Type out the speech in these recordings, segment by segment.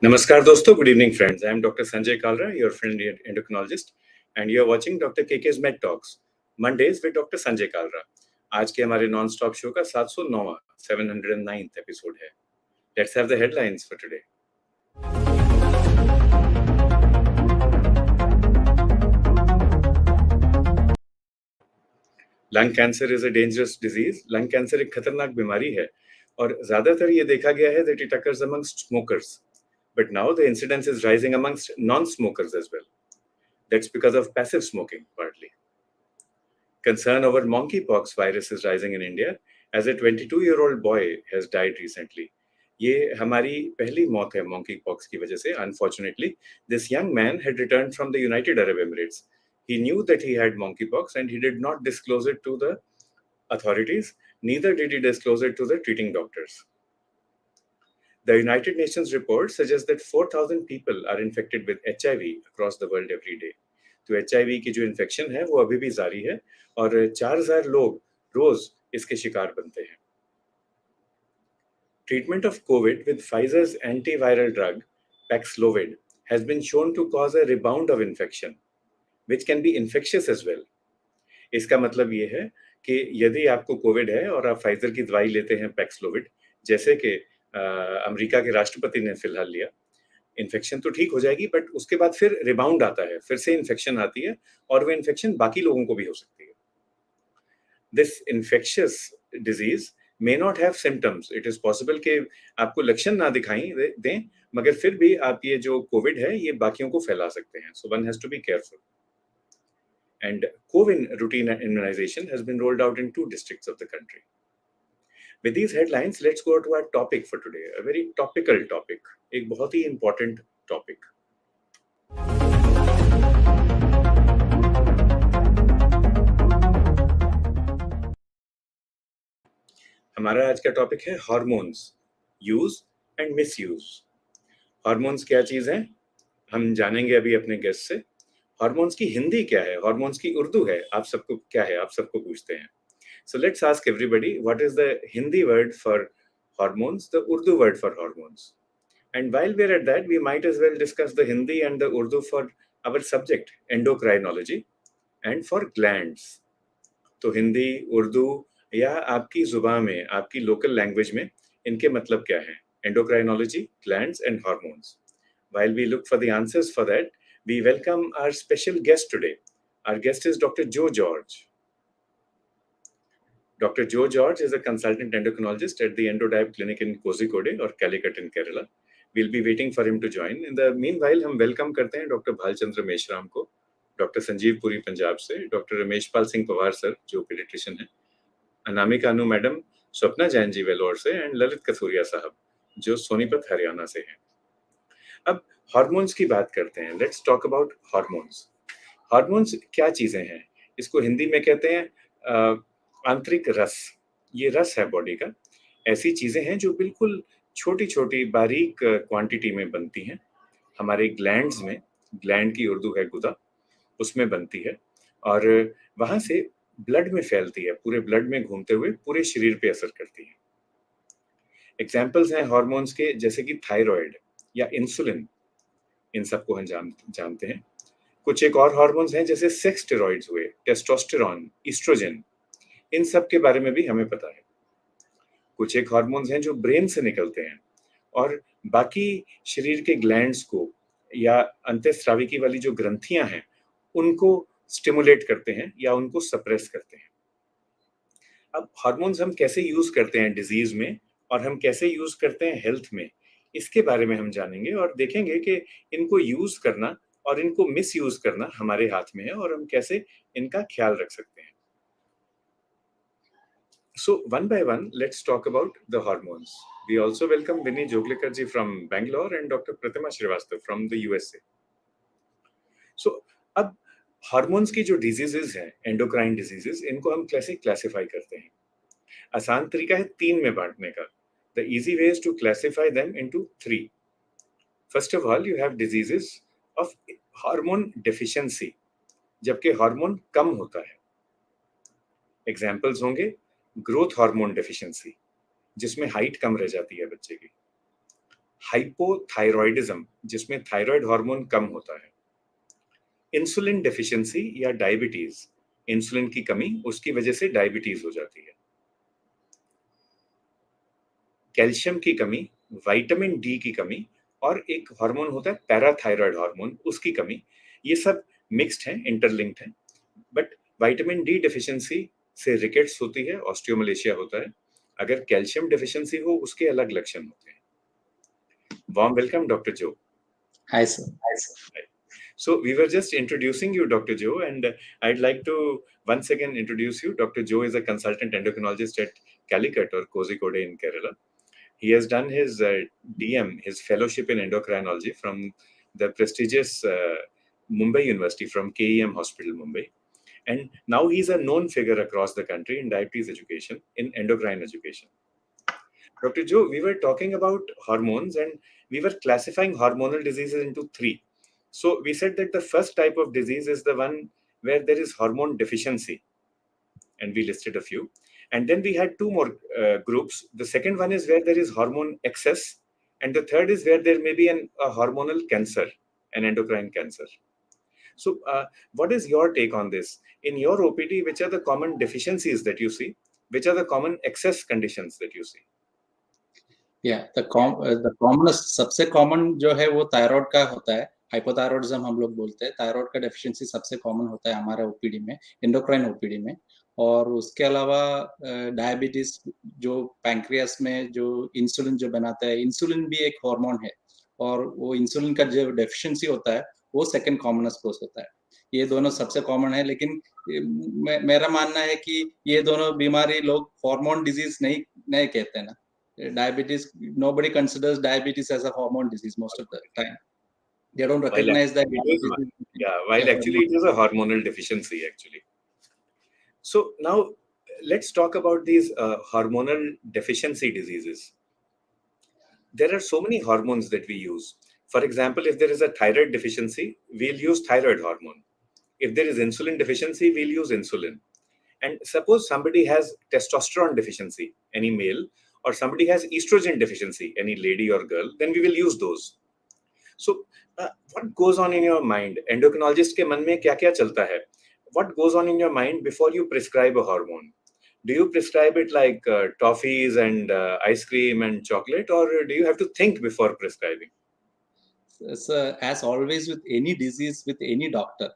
Namaskar दोस्तों, good evening friends. I am Dr. Sanjay Kalra, your friendly endocrinologist, and you are watching Dr. KK's Med Talks, Mondays with Dr. Sanjay Kalra. आज के हमारे non stop show का 709वां 709th episode है. Let's have the headlines for today. Lung cancer is a dangerous disease. Lung cancer एक खतरनाक बीमारी है और ज्यादातर ये देखा गया है that it occurs amongst smokers. But now the incidence is rising amongst non-smokers as well. That's because of passive smoking, partly. Concern over monkeypox virus is rising in India as a 22-year-old boy has died recently. ये हमारी पहली मौत है monkeypox की वजह से. Unfortunately, this young man had returned from the United Arab Emirates. He knew that he had monkeypox and he did not disclose it to the authorities. Neither did he disclose it to the treating doctors. The United Nations report suggests that 4,000 people are infected with HIV across the world every day. तो HIV की जो infection है वो अभी भी जारी है और 4,000 लोग रोज इसके शिकार बनते हैं. Treatment of COVID with Pfizer's antiviral drug Paxlovid has been shown to cause a rebound of infection, which can be infectious as well. इसका मतलब ये है कि यदि आपको कोविड है और आप फाइजर की दवाई लेते हैं पैक्सलोविड, जैसे कि अमेरिका के राष्ट्रपति ने फिलहाल लिया, इन्फेक्शन तो ठीक हो जाएगी बट उसके बाद फिर रिबाउंड आता है, फिर से इन्फेक्शन आती है और वो इन्फेक्शन बाकी लोगों को भी हो सकती है. This infectious disease may not have symptoms. It is possible कि आपको लक्षण ना दिखाई दें मगर फिर भी आप ये जो कोविड है ये बाकियों को फैला सकते हैं. So one has to be careful. And COVID routine immunization has been rolled out in 2 districts of the country. With these headlines, let's go to our topic for today. A very topical topic. एक बहुत ही important topic. हमारा आज का topic है hormones, use and misuse. Hormones क्या चीज है हम जानेंगे अभी अपने गेस्ट से. हार्मोन्स की हिंदी क्या है, हार्मोन्स की उर्दू है, आप सबको क्या है, आप सबको पूछते हैं. So let's ask everybody, what is the Hindi word for hormones, the Urdu word for hormones? And while we're at that, we might as well discuss the Hindi and the Urdu for our subject, endocrinology, and for glands. तो हिंदी, उर्दू या आपकी जुबान में, आपकी local language में इनके मतलब क्या है? Endocrinology, glands and hormones. While we look for the answers for that, we welcome our special guest today. Our guest is Dr. Joe George. Dr. Joe George is a consultant endocrinologist at the Endodive Clinic in Kozhikode or Calicut in Kerala. We'll be waiting for him to join. In the meanwhile, हम welcome करते हैं Dr. Bhalchandra Meshram को, Dr. Sanjeev Puri Punjab से, Dr. रमेशपाल Singh Pawar sir जो paediatrician है, अनामिका अनु madam, Swapna Jain ji Vellore से and Lalit Kathuria साहब जो सोनीपत हरियाणा से हैं. अब हार्मोन्स की बात करते हैं. Let's talk about hormones. Hormones क्या चीजें हैं? इसको हिंदी में कहते हैं आंतरिक रस. ये रस है बॉडी का. ऐसी चीजें हैं जो बिल्कुल छोटी छोटी बारीक क्वांटिटी में बनती हैं हमारे ग्लैंड्स में. ग्लैंड की उर्दू है गुदा, उसमें बनती है और वहां से ब्लड में फैलती है, पूरे ब्लड में घूमते हुए पूरे शरीर पे असर करती है. एग्जाम्पल्स हैं हार्मोन्स के जैसे कि थायराइड या इंसुलिन, इन सबको हम जानते हैं. कुछ एक और हार्मोन्स हैं जैसे सेक्स स्टेरॉइड्स हुए, टेस्टोस्टेरॉन, ईस्ट्रोजन, इन सब के बारे में भी हमें पता है. कुछ एक हार्मोन्स हैं जो ब्रेन से निकलते हैं और बाकी शरीर के ग्लैंड्स को या अंतःस्राविकी वाली जो ग्रंथियां हैं उनको स्टिमुलेट करते हैं या उनको सप्रेस करते हैं. अब हार्मोन्स हम कैसे यूज करते हैं डिजीज में और हम कैसे यूज करते हैं हेल्थ में, इसके बारे में हम जानेंगे और देखेंगे कि इनको यूज करना और इनको मिस यूज करना हमारे हाथ में है और हम कैसे इनका ख्याल रख सकते हैं. So one by one, let's talk about the hormones. We also welcome Vinny Joglekar ji from Bangalore and Dr. Pratima Srivastav from the USA. So अब हार्मोन्स की जो डिजीजेस हैं, एंडोक्राइन डिजीजेस, इनको हम कैसे क्लासिफाई करते हैं? आसान तरीका है 3 में बांटने का. The easy way is to classify them into 3. First of all, you have diseases of hormone deficiency, जबकि हार्मोन कम होता है. एग्जाम्पल्स होंगे ग्रोथ हार्मोन डेफिशिएंसी, जिसमें हाइट कम रह जाती है बच्चे की. हाइपोथायरॉयडिज्म जिसमें थायराइड हार्मोन कम होता है, इंसुलिन डेफिशिएंसी या डायबिटीज, इंसुलिन की कमी, उसकी वजह से डायबिटीज हो जाती है, कैल्शियम की कमी, विटामिन डी की कमी और एक हार्मोन होता है पैराथायरॉयड हार्मोन, उसकी कमी। ये सब मिक्स्ड हैं, इंटरलिंक्ड हैं, बट विटामिन डी डेफिशिएंसी से रिकेट्स होती है, ऑस्टियोमलेशिया होता है। अगर कैल्शियम डेफिशिएंसी हो उसके अलग लक्षण होते हैं। वार्म वेलकम डॉक्टर जो। Hi, sir. So we were just introducing you, Dr. Joe, and I'd like to once again introduce you. Dr. Joe is a consultant endocrinologist at Calicut or Kozhikode in Kerala. He has done his DM, his fellowship in endocrinology from the prestigious Mumbai University, from KEM Hospital, Mumbai. And now he's a known figure across the country in diabetes education, in endocrine education. Dr. Joe, we were talking about hormones and we were classifying hormonal diseases into three. So we said that the first type of disease is the one where there is hormone deficiency, and we listed a few. And then we had two more groups. The second one is where there is hormone excess, and the third is where there may be a hormonal cancer, an endocrine cancer. So what is your take on this? In your OPD, which are the common deficiencies that you see? Which are the common excess conditions that you see? Yeah, the commonest, सबसे common जो है वो thyroid का होता है, hypothyroidism हम लोग बोलते हैं। थायराइड का डेफिशिएंसी सबसे कॉमन होता है हमारे ओपीडी में, एंडोक्राइन ओपीडी में। और उसके अलावा डायबिटीज, जो पैंक्रियास में जो इंसुलिन जो बनाता है, इंसुलिन भी एक हार्मोन है, और वो इंसुलिन का जो डेफिशिएंसी होता है वो सेकंड कॉमनेस्ट कोज होता है। ये दोनों सबसे कॉमन है, लेकिन मेरा मानना है कि ये दोनों बीमारी लोग हार्मोन डिजीज नहीं कहते हैं ना। Diabetes, nobody considers diabetes as a hormone disease most of the time. They don't recognize that. While actually it is a hormonal deficiency actually. So now let's talk about these hormonal deficiency diseases. There are so many hormones that we use. For example, if there is a thyroid deficiency, we'll use thyroid hormone. If there is insulin deficiency, we'll use insulin. And suppose somebody has testosterone deficiency, any male, or somebody has estrogen deficiency, any lady or girl, then we will use those. So what goes on in your mind? Endocrinologist ke man mein kya kya chalta hai? What goes on in your mind before you prescribe a hormone? Do you prescribe it like toffees and ice cream and chocolate, or do you have to think before prescribing? So, as always with any disease, with any doctor,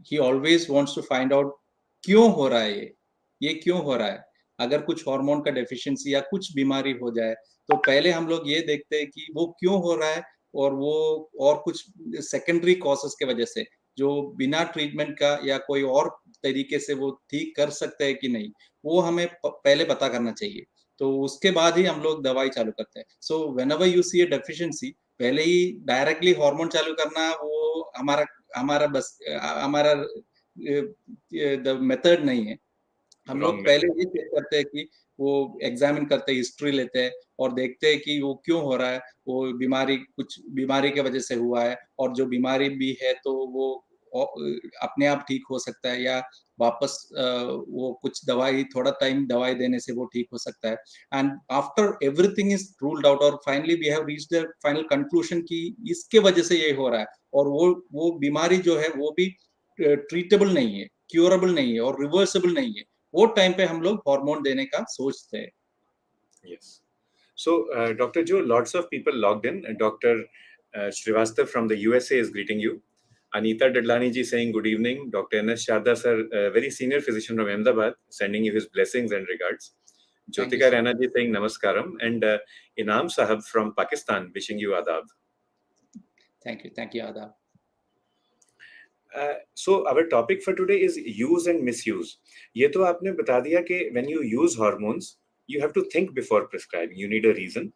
he always wants to find out क्यों हो रहा है ये क्यों हो रहा है। अगर कुछ हार्मोन का डेफिशिएंसी या कुछ बीमारी हो जाए तो पहले हम लोग ये देखते हैं कि वो क्यों हो रहा है, और वो और कुछ सेकेंडरी कॉजेस के वजह से जो बिना ट्रीटमेंट का या कोई और तरीके से वो ठीक कर सकते हैं कि नहीं, वो हमें पहले पता करना चाहिए। तो उसके बाद ही हम लोग दवाई चालू करते हैं। So whenever you see a deficiency, पहले ही डायरेक्टली हार्मोन चालू करना वो हमारा बस हमारा द मेथड नहीं है। हम लोग पहले ये चेक करते हैं कि वो एग्जामिन करते हैं, हिस्ट्री लेते हैं और देखते हैं कि वो क्यों हो रहा है, वो कुछ बीमारी की वजह से हुआ है, और जो बीमारी भी है तो वो अपने आप ठीक हो सकता है, या वापस वो कुछ थोड़ा टाइम दवाई देने से वो ठीक हो सकता है। And after everything is ruled out और finally we have reached the final conclusion कि इसके वजह से ये हो रहा है, और वो बीमारी जो है वो भी ट्रीटेबल नहीं है, क्योरेबल नहीं है और रिवर्सेबल नहीं है, वो टाइम पे हम लोग हार्मोन देने का सोचते हैं। Yes. So, Dr. Joe, lots of people logged in. Dr. Srivastav from the USA is greeting you. Anita Dadlani ji saying good evening. Dr. N.S. Sharda sir, a very senior physician from Ahmedabad, sending you his blessings and regards. Jyotika Rana ji saying namaskaram. And Inam Sahab from Pakistan wishing you adab. Thank you, adab. So our topic for today is use and misuse. ये तो आपने बता दिया कि when you use hormones, you have to think before prescribing. You need a reason.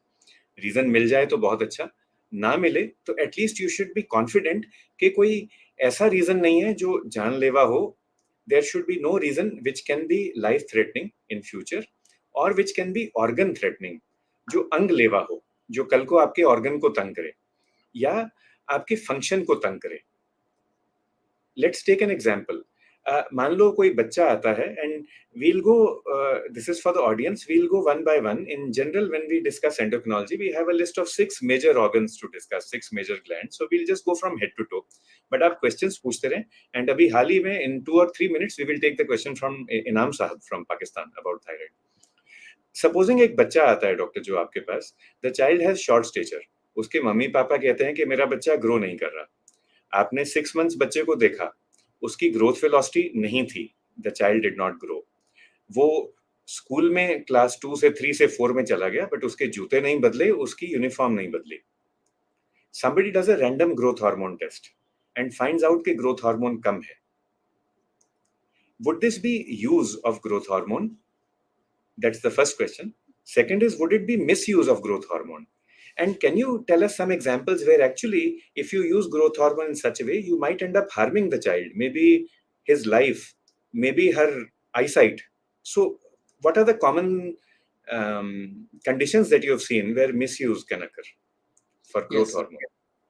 Reason मिल जाए तो बहुत अच्छा, ना मिले तो at least you should be confident कि कोई ऐसा reason नहीं है जो जानलेवा हो. There should be no reason which can be life threatening in future or which can be organ threatening, जो अंग लेवा हो, जो कल को आपके organ को तंग करे या आपके function को तंग करे. Let's take an example. मान लो कोई बच्चा आता है and we'll go this is for the audience, we'll go one by one. In general, when we discuss endocrinology, we have a list of 6 major organs to discuss, 6 major glands, so we'll just go from head to toe. But आप questions पूछते रहें, and अभी हाल ही में in 2 or 3 minutes we will take the question from Inam Sahab from Pakistan about thyroid. Supposing एक बच्चा आता है doctor जो आपके पास, the child has short stature, उसके मम्मी पापा कहते हैं कि मेरा बच्चा ग्रो नहीं कर रहा, आपने 6 मंथ्स बच्चे को देखा, उसकी ग्रोथ वेलोसिटी नहीं थी, the child did not grow, वो स्कूल में क्लास 2 से 3 से 4 में चला गया, बट उसके जूते नहीं बदले, उसकी यूनिफॉर्म नहीं बदली. Somebody does a random growth hormone test and finds out कि growth hormone कम है. Would this be use of growth hormone? That's the first question. Second is, would it be misuse of growth hormone? And can you tell us some examples where actually, if you use growth hormone in such a way, you might end up harming the child, maybe his life, maybe her eyesight. So, what are the common conditions that you have seen where misuse can occur for growth hormone?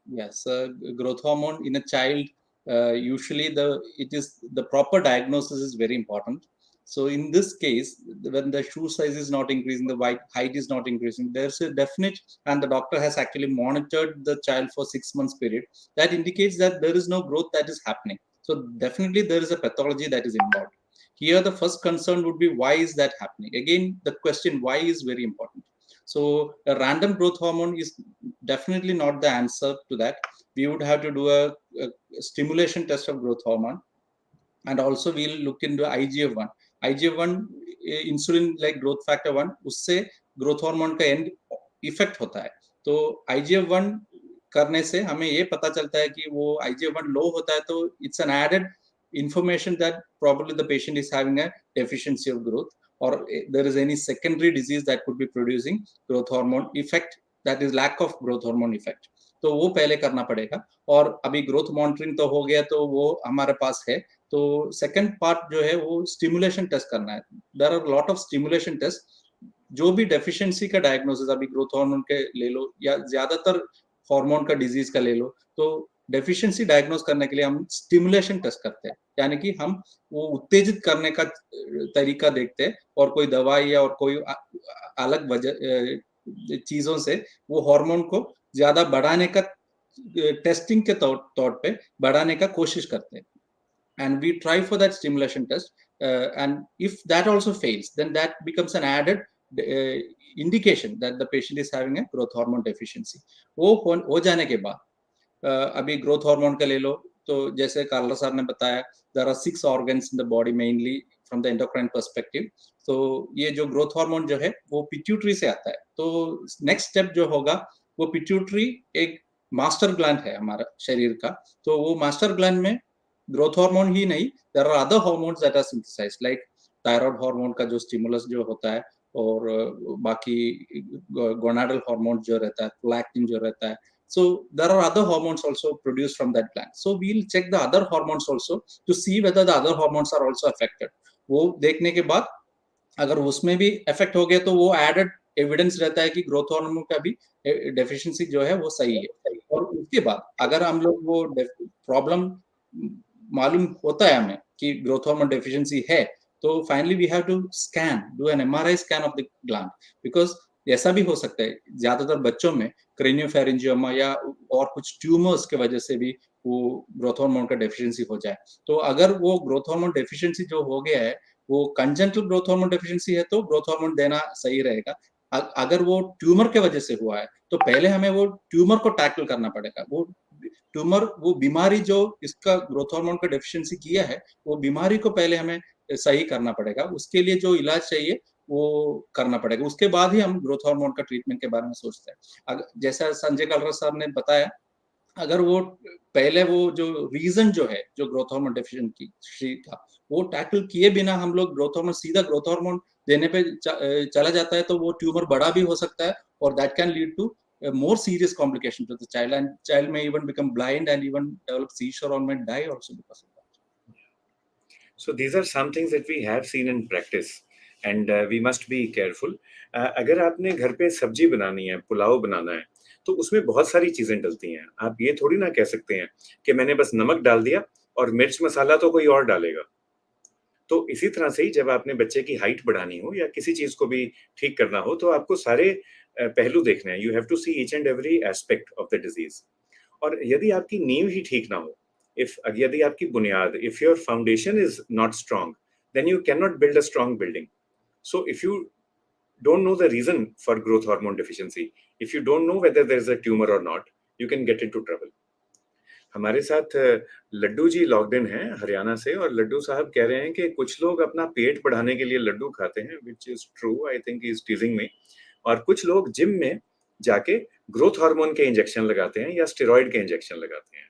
Yes, growth hormone in a child, usually the proper diagnosis is very important. So in this case, when the shoe size is not increasing, the height is not increasing, there's a definite, and the doctor has actually monitored the child for 6 months period, that indicates that there is no growth that is happening. So definitely there is a pathology that is involved. Here the first concern would be, why is that happening? Again, the question why is very important. So a random growth hormone is definitely not the answer to that. We would have to do a stimulation test of growth hormone, and also we'll look into IGF-1. IGF-1 insulin like growth factor 1, उससे growth hormone का and effect होता है. तो IGF-1 करने से हमें ये पता चलता है कि वो IGF-1 लो होता है, तो it's an added information that probably the patient is having a deficiency of growth, or there is any secondary disease that could be producing growth hormone effect, that is lack of growth hormone effect. तो वो पहले करना पड़ेगा. और अभी growth monitoring तो हो गया, तो वो हमारे पास है. तो सेकंड पार्ट जो है वो स्टिमुलेशन टेस्ट करना है. There are lot of stimulation test. जो भी डेफिशिएंसी का डायग्नोसिस अभी ग्रोथ हार्मोन के ले लो या ज्यादातर हार्मोन का डिजीज का ले लो, तो डेफिशिएंसी डायग्नोस करने के लिए हम स्टिमुलेशन टेस्ट करते हैं, यानी कि हम वो उत्तेजित करने का तरीका देखते हैं, और कोई दवाई या और कोई अलग वजह चीजों से वो हार्मोन को ज्यादा बढ़ाने का टेस्टिंग के तौर पे बढ़ाने का कोशिश करते हैं. And we try for that stimulation test, and if that also fails, then that becomes an added indication that the patient is having a growth hormone deficiency. वो हो जाने के बाद अभी ग्रोथ हार्मोन का ले लो, तो जैसे कार्ला साहब ने बताया, there are 6 organs in the body mainly from the endocrine perspective. तो ये जो ग्रोथ हार्मोन जो है वो पिट्यूटरी से आता है. तो नेक्स्ट स्टेप जो होगा, वो पिट्यूटरी एक मास्टर ग्लैंड है हमारा शरीर का. तो वो मास्टर ग्लैंड में ग्रोथ हार्मोन ही नहीं, there are other hormones that are synthesized, like thyroid hormone का जो स्टिमुलस जो होता है, और बाकी गोनाडल हार्मोन जो रहता है, प्रोलैक्टिन जो रहता है. So there are other hormones also produced from that gland. So we'll check the other hormones also to see whether the other hormones are also affected. वो देखने के बाद अगर उसमें भी इफेक्ट हो गया, तो वो एडेड एविडेंस रहता है कि ग्रोथ हार्मोन का भी डेफिशिएंसी जो है वो सही है. और उसके बाद अगर हम लोग वो प्रॉब्लम मालूम होता है हमें कि ग्रोथ हार्मोन डेफिशिएंसी है, तो finally we have to scan, do an MRI scan of the gland, because ऐसा भी हो सकता है ज्यादातर बच्चों में क्रेनियोफेरेंजियोमा या और कुछ ट्यूमर्स के वजह से भी वो ग्रोथ हार्मोन का डेफिशिएंसी हो जाए. तो अगर वो ग्रोथ हार्मोन डेफिशिएंसी जो हो गया है वो कंजेंटल ग्रोथ हार्मोन डेफिशिएंसी है, तो ग्रोथ हार्मोन देना सही रहेगा. अगर वो ट्यूमर के वजह से हुआ है, तो पहले हमें वो ट्यूमर को टैकल करना पड़ेगा. वो ट्यूमर, वो बीमारी जो इसका ग्रोथ हार्मोन का डेफिशिएंसी किया है, वो बीमारी को पहले हमें सही करना पड़ेगा. उसके लिए जो इलाज चाहिए वो करना पड़ेगा. उसके बाद ही हम ग्रोथ हार्मोन का ट्रीटमेंट के बारे में सोचते हैं. जैसा संजय कलरा साहब ने बताया, अगर वो पहले वो जो रीजन जो है, जो ग्रोथ हार्मोन डेफिशिएंसी था, वो टैकल किए बिना हम लोग ग्रोथ हार्मोन, सीधा ग्रोथ हार्मोन देने पे चला जाता है, तो वो ट्यूमर बड़ा भी हो सकता है, और that can lead to more serious complication to the child, and child may even become blind and even develop seizure or may die also because of that. So these are some things that we have seen in practice, and we must be careful. अगर आपने घर पे सब्जी बनानी है, पुलाव बनाना है, तो उसमें बहुत सारी चीजें डलती हैं. आप ये थोड़ी ना कह सकते हैं कि मैंने बस नमक डाल दिया और मिर्च मसाला तो कोई और डालेगा. तो इसी तरह से ही जब आपने बच्चे की हाइट बढ़ानी हो या किसी चीज को भी ठीक करना हो तो आपको सारे पहलू देखने हैं. You have to see each and every aspect of the disease. और यदि आपकी नींव ही ठीक ना हो, इफ यदि आपकी बुनियाद, if your foundation is not strong, then you can not build a strong building. So if you don't know the reason for growth hormone deficiency, if you don't know whether there is a tumor or not, you can get into trouble. हमारे साथ लड्डू जी logged in हैं हरियाणा से, और लड्डू साहब कह रहे हैं कि कुछ लोग अपना पेट बढ़ाने के लिए लड्डू खाते हैं, which is true. I think he is teasing me. और कुछ लोग जिम में जाके ग्रोथ हार्मोन के इंजेक्शन लगाते हैं या स्टेरॉइड के इंजेक्शन लगाते हैं.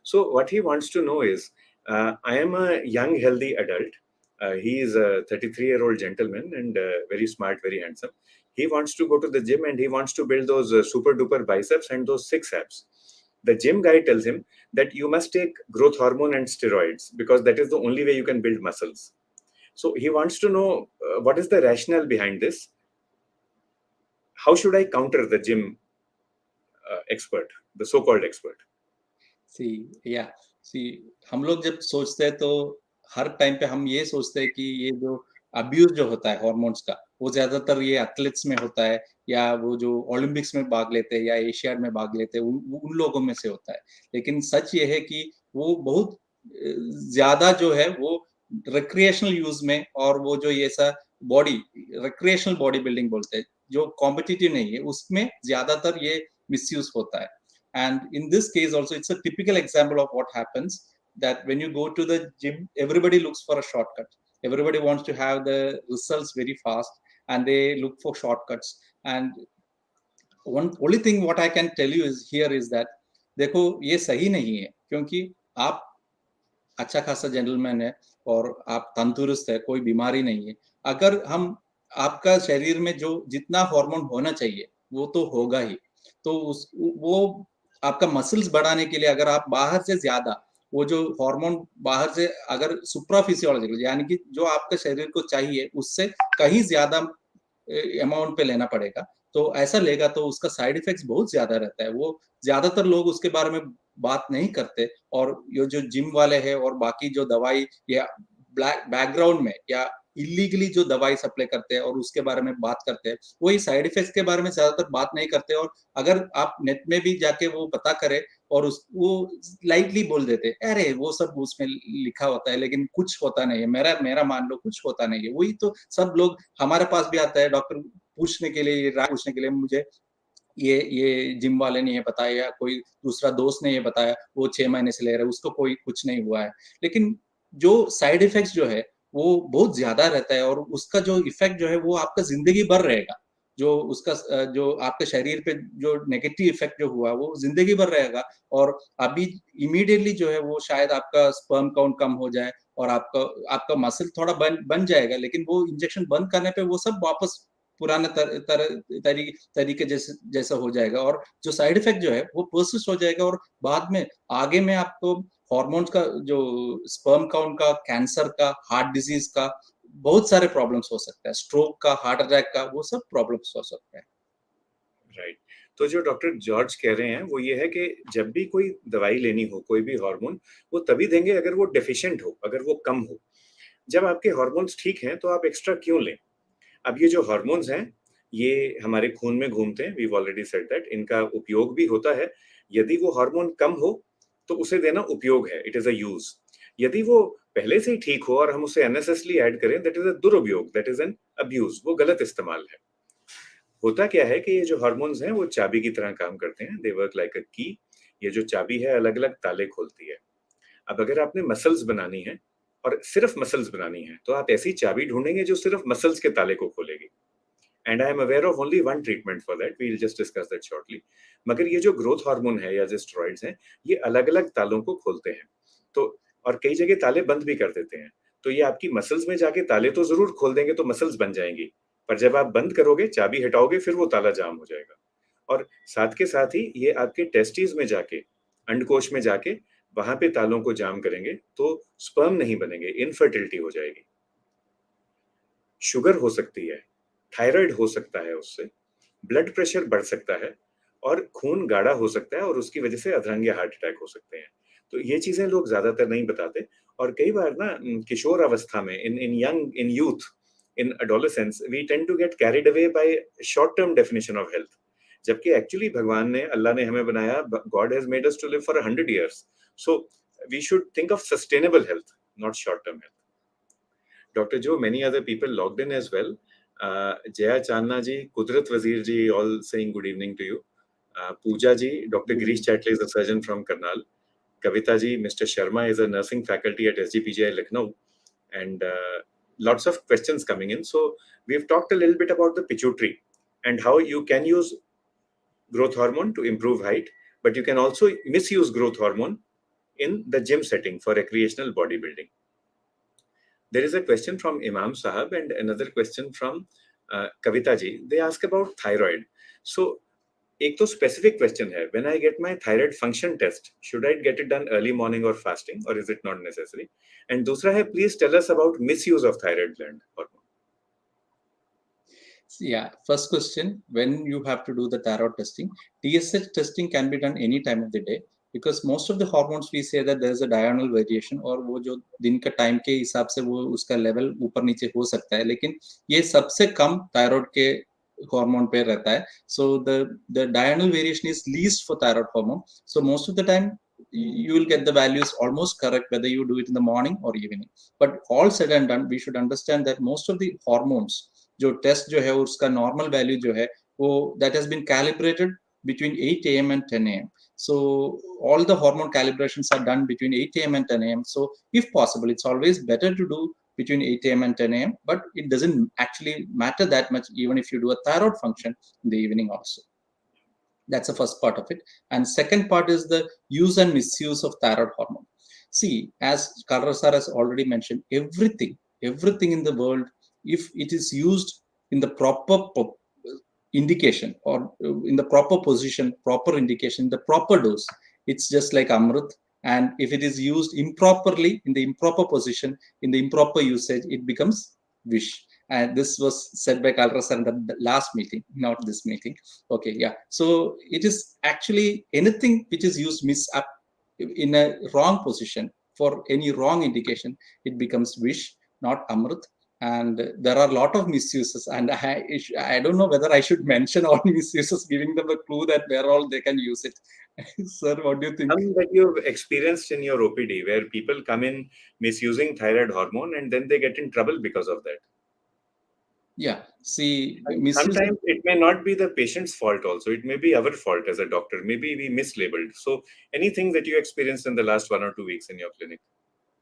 So what he wants to know is, I am a young healthy adult. He is a 33-year-old gentleman and very smart, very handsome. He wants to go to the gym and he wants to build those super duper biceps and those six abs. The gym guy tells him that you must take growth hormone and steroids because that is the only way you can build muscles. So he wants to know what is the rationale behind this. How should I counter the gym expert, the so-called expert? सी हम लोग जब सोचते हैं तो हर time पे हम ये सोचते हैं कि ये जो अब्यूज जो होता है हॉर्मोन्स का, वो ज्यादातर ये एथलीट्स में होता है, या वो जो ओलंपिक्स में भाग लेते हैं या एशियाड में भाग लेते हैं उन लोगों में से होता है. लेकिन सच ये है कि वो बहुत ज्यादा जो है वो रिक्रिएशनल यूज में, और वो जो ये सा बॉडी रिक्रिएशनल बॉडी बिल्डिंग बोलते हैं, जो कॉम्पिटिटिव नहीं है, उसमें ज्यादातर ये मिसयूज होता है. And in this case also, it's a typical example of what happens, that when you go to the gym, everybody looks for a shortcut. Everybody wants to have the results very fast, and they look for shortcuts. And one only thing what I can tell you is here is that देखो ये सही नहीं है, क्योंकि आप अच्छा खासा gentleman है और आप तंदुरुस्त है, कोई बीमारी नहीं है. अगर हम आपका शरीर में जो जितना हार्मोन होना चाहिए वो तो होगा ही. तो उस वो आपका मसल्स बढ़ाने के लिए अगर आप बाहर से ज्यादा वो जो हार्मोन बाहर से अगर सुप्राफिजियोलॉजिकल, यानी कि जो आपके शरीर को चाहिए उससे कहीं ज्यादा अमाउंट पे लेना पड़ेगा, तो ऐसा लेगा तो उसका साइड इफेक्ट्स बहुत ज्यादा रहता है. वो ज्यादातर लोग उसके बारे में बात नहीं करते, और ये जो जिम वाले हैं और बाकी जो दवाई या ब्लैक बैकग्राउंड में या इलीगली जो दवाई सप्लाई करते हैं और उसके बारे में बात करते हैं, वही साइड इफेक्ट्स के बारे में ज्यादातर बात नहीं करते. और अगर आप नेट में भी जाके वो पता करें और उस वो लाइटली बोल देते हैं, अरे वो सब उसमें लिखा होता है लेकिन कुछ होता नहीं है, मेरा मेरा मान लो कुछ होता नहीं है. वही तो सब लोग हमारे पास भी आता है डॉक्टर पूछने के लिए, राय पूछने के लिए, मुझे ये जिम वाले ने ये बताया या कोई दूसरा दोस्त ने ये बताया, वो 6 महीने से ले रहा है, उसको कोई कुछ नहीं हुआ है. लेकिन जो साइड इफेक्ट्स जो है वो बहुत ज्यादा रहता है, और उसका जो इफेक्ट जो है वो आपका जिंदगी भर रहेगा. जो उसका जो आपके शरीर पे जो नेगेटिव इफेक्ट जो हुआ वो जिंदगी भर रहेगा. और अभी इमीडिएटली जो है वो शायद आपका स्पर्म काउंट कम हो जाए और आपका आपका मसल थोड़ा बन जाएगा, लेकिन वो इंजेक्शन बंद करने पे वो सब वापस पुराने तरीके जैसा हो जाएगा, और जो साइड इफेक्ट जो है वो परसिस्ट हो जाएगा. और बाद में आगे में आपको हार्मोन्स का जो स्पर्म काउंट का, कैंसर का, हार्ट डिजीज का, बहुत सारे प्रॉब्लम्स हो सकता है, स्ट्रोक का, हार्ट अटैक का, वो सब प्रॉब्लम्स हो सकता है. राइट. तो जो डॉक्टर जॉर्ज कह रहे हैं वो ये है कि जब भी कोई दवाई लेनी हो, कोई भी हार्मोन, वो तभी देंगे अगर वो डेफिशिएंट हो, अगर वो कम हो. जब आपके हार्मोन्स ठीक हैं तो आप एक्स्ट्रा क्यों लें? अब ये जो हार्मोन्स हैं, ये हमारे खून में घूमते हैं, we have already said that. इनका उपयोग भी होता है. यदि वो हार्मोन कम हो तो उसे देना उपयोग है, इट इज अ यूज. यदि वो पहले से ही ठीक हो और हम उसे अननेसेसरली ऐड करें, दैट इज अ दुरुपयोग, दैट इज एन अब्यूज, वो गलत इस्तेमाल है. होता क्या है कि ये जो हार्मोन्स हैं वो चाबी की तरह काम करते हैं, दे वर्क लाइक अ की. ये जो चाबी है अलग-अलग ताले खोलती है. अब अगर आपने मसल्स बनानी है और सिर्फ मसल्स बनानी है, तो आप ऐसी चाबी ढूंढेंगे जो सिर्फ मसल्स के ताले को खोलेगी. And I am aware of only one treatment for that, we will just discuss that shortly. मगर ये जो ग्रोथ हार्मोन है या जो स्टेरॉइड्स हैं, ये अलग-अलग तालों को खोलते हैं. तो और कई जगह ताले बंद भी कर देते हैं. तो ये आपकी मसल्स में जाके ताले तो जरूर खोल देंगे, तो मसल्स बन जाएंगी. पर जब आप बंद करोगे, चाबी हटाओगे, फिर वो ताला जाम हो जाएगा. और साथ के साथ ही ये आपके टेस्टिस में जाके, अंडकोश में जाके, वहां पे तालों को जाम करेंगे, तो स्पर्म नहीं बनेंगे, इनफर्टिलिटी हो जाएगी. शुगर हो सकती है, थायराइड हो सकता है उससे, ब्लड प्रेशर बढ़ सकता है, और खून गाढ़ा हो सकता है और उसकी वजह से अधरंगे हार्ट अटैक हो सकते हैं. तो ये चीजें लोग ज्यादातर नहीं बताते। और कई बार ना किशोर अवस्था में, in youth, in adolescence, we tend to get carried away by short term definition of health, जबकि एक्चुअली भगवान ने, अल्लाह ने हमें बनाया, God has made us to live for 100 years. So we should think of sustainable health, not short term health. Dr. Joe, many other people logged in as well. Jaya Channa ji, Kudrat Wazir ji, all saying good evening to you. Pooja ji, Dr. Girish Chatle is a surgeon from Karnal. Kavita ji, Mr. Sharma is a nursing faculty at SGPGI Lucknow. And lots of questions coming in. So we've talked a little bit about the pituitary and how you can use growth hormone to improve height, but you can also misuse growth hormone in the gym setting for recreational bodybuilding. There is a question from Imam Sahab and another question from Kavita ji. They ask about thyroid. So, एक तो specific question है. When I get my thyroid function test, should I get it done early morning or fasting, or is it not necessary? And दूसरा है, please tell us about misuse of thyroid gland hormone. Yeah, first question, when you have to do the thyroid testing, TSH testing can be done any time of the day, because most of the hormones we say that there is a diurnal variation, और वो जो दिन का time के हिसाब से वो उसका लेवल ऊपर नीचे हो सकता है, लेकिन ये सबसे कम थायराइड के हार्मोन पे रहता है. So the diurnal variation is least for thyroid hormone. So most of the time you will get the values almost correct whether you do it in the morning or evening. But all said and done, we should understand that most of the hormones जो test जो है उसका normal value जो है वो that has been calibrated between 8 a.m. and 10 a.m. So all the hormone calibrations are done between 8 a.m. and 10 a.m. So if possible, it's always better to do between 8 a.m. and 10 a.m. But it doesn't actually matter that much even if you do a thyroid function in the evening also. That's the first part of it. And second part is the use and misuse of thyroid hormone. See, as Karra sir has already mentioned, everything in the world, if it is used in the proper indication or in the proper position, proper indication, the proper dose, it's just like Amrit. And if it is used improperly, in the improper position, in the improper usage, it becomes wish. And this was said by Kalras in the last meeting, not this meeting. Okay, yeah. So it is actually anything which is used in a wrong position for any wrong indication, it becomes wish, not Amrit. And there are a lot of misuses, and I don't know whether I should mention all misuses, giving them a clue that where all they can use it. Sir, what do you think? Some that you've experienced in your OPD, where people come in misusing thyroid hormone and then they get in trouble because of that. Yeah, see, Sometimes it may not be the patient's fault also. It may be our fault as a doctor. Maybe we mislabeled. So anything that you experienced in the last 1 or 2 weeks in your clinic?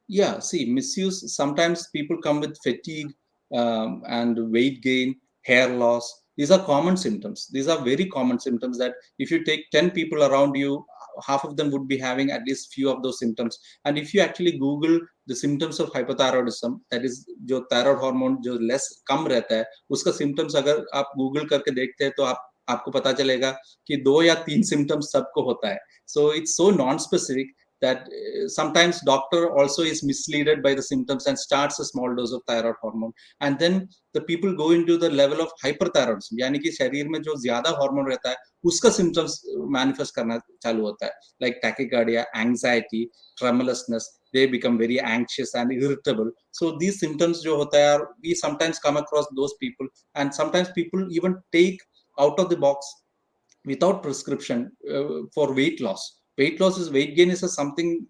Yeah, see, misuse, sometimes people come with fatigue and weight gain, hair loss. These are common symptoms. These are very common symptoms that if you take 10 people around you, half of them would be having at least few of those symptoms. And if you actually Google the symptoms of hypothyroidism, that is जो thyroid hormone जो less कम रहता है, उसका symptoms अगर आप Google करके देखते हैं तो आपको पता चलेगा कि 2 या 3 symptoms सबको होता है. So it's so non-specific that sometimes doctor also is misled by the symptoms and starts a small dose of thyroid hormone, and then the people go into the level of hyperthyroidism, यानी कि शरीर में जो ज्यादा hormone रहता है उसका symptoms manifest करना चालू होता है, like tachycardia, anxiety, tremulousness. They become very anxious and irritable. So these symptoms जो होता है, we sometimes come across those people, and sometimes people even take out of the box without prescription for weight loss. Weight gain is something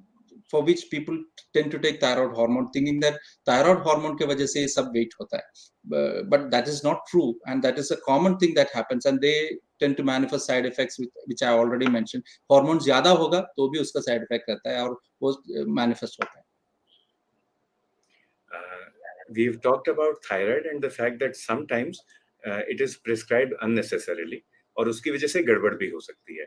for which people tend to take thyroid hormone, thinking that thyroid hormone के वजह से ये सब weight होता है. But that is not true, and that is a common thing that happens, and they tend to manifest side effects which I already mentioned. Hormone ज्यादा होगा तो भी उसका side effect रहता है और वो manifest होता है. We've talked about thyroid and the fact that sometimes it is prescribed unnecessarily और उसकी वजह से गड़बड़ भी हो सकती है.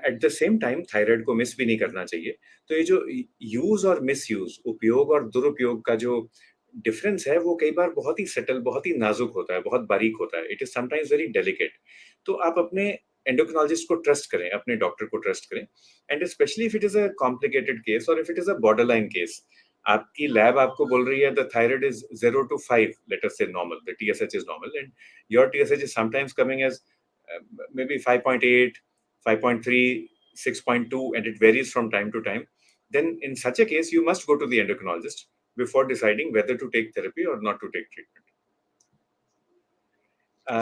At the same time thyroid को मिस भी नहीं करना चाहिए. तो ये जो यूज और मिस यूज, उपयोग और दुरुपयोग का जो डिफरेंस है वो कई बार बहुत ही सटल, बहुत ही नाजुक होता है, बहुत बारीक होता है. It is sometimes very delicate. तो आप अपने एंडोक्रिनोलॉजिस्ट को ट्रस्ट करें, अपने डॉक्टर को ट्रस्ट करें. And specially if it is a complicated case और if it is a borderline case, आपकी लैब आपको बोल रही है the thyroid is 0 to 5, let us say normal, the TSH is normal, and your TSH is sometimes coming as maybe 5.8, 5.3, 6.2, and it varies from time to time. then in such a case, you must go to the endocrinologist before deciding whether to take therapy or not to take treatment.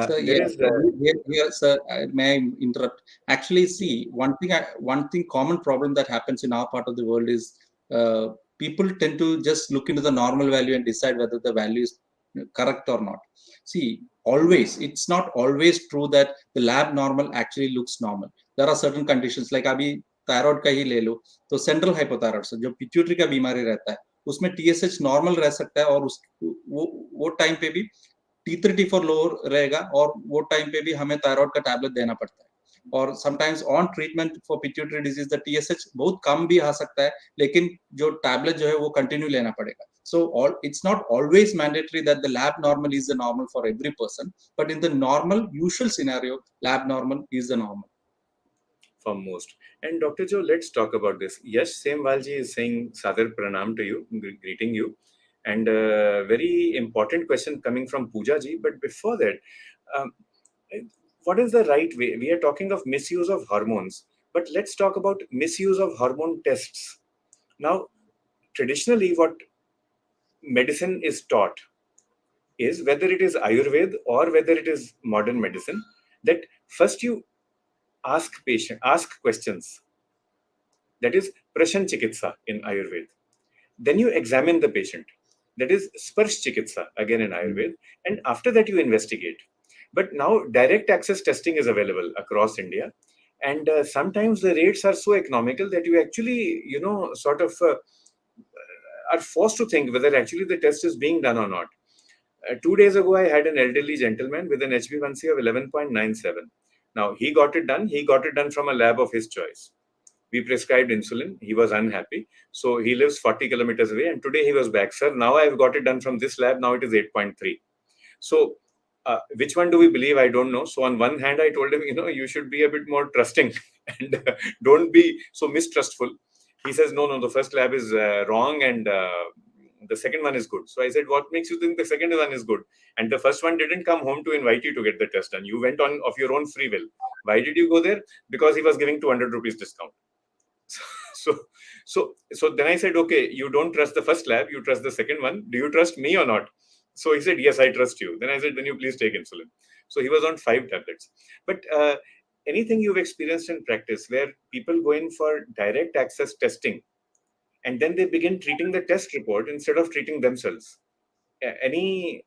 So There yes, is sir, may I interrupt? Actually, see, one thing common problem that happens in our part of the world is people tend to just look into the normal value and decide whether the value is correct or not. See, always, it's not always true that the lab normal actually looks normal. There are certain conditions like अभी thyroid का ही ले लो, तो central hypothyroidism जो pituitary का बीमारी रहता है, उसमें TSH नॉर्मल रह सकता है और उस वो टाइम पे भी T3 T4 लो रहेगा और वो टाइम पे भी हमें थायराइड का टैबलेट देना पड़ता है और sometimes on treatment for pituitary disease the TSH बहुत कम भी आ सकता है लेकिन जो टैबलेट जो है वो कंटिन्यू लेना पड़ेगा so all it's not always mandatory that the lab normal is the normal for every person but in the normal usual scenario lab normal is the normal for most. And Dr. Joe, let's talk about this. Yes, Same Valji is saying Sadar Pranam to you, greeting you. And a very important question coming from Pooja ji. But before that, um, what is the right way? We are talking of misuse of hormones, but let's talk about misuse of hormone tests. Now, traditionally, what medicine is taught is whether it is Ayurveda or whether it is modern medicine, that first you ask questions. That is prashan chikitsa in Ayurveda. Then you examine the patient. That is sparsh chikitsa again in Ayurveda. And after that you investigate. But now direct access testing is available across India. And sometimes the rates are so economical that you actually, sort of are forced to think whether actually the test is being done or not. 2 days ago, I had an elderly gentleman with an HbA1c of 11.97. Now, he got it done. He got it done from a lab of his choice. We prescribed insulin. He was unhappy. So he lives 40 kilometers away. And today he was back, sir. Now I've got it done from this lab. Now it is 8.3. So which one do we believe? I don't know. So on one hand, I told him, you should be a bit more trusting and don't be so mistrustful. He says, no, the first lab is wrong and the second one is good. So I said, what makes you think the second one is good? And the first one didn't come home to invite you to get the test done. You went on of your own free will. Why did you go there? Because he was giving 200 rupees discount. So then I said, okay, you don't trust the first lab, you trust the second one. Do you trust me or not? So he said, yes, I trust you. Then I said, then you please take insulin. So he was on 5 tablets. But anything you've experienced in practice where people go in for direct access testing and then they begin treating the test report instead of treating themselves? Any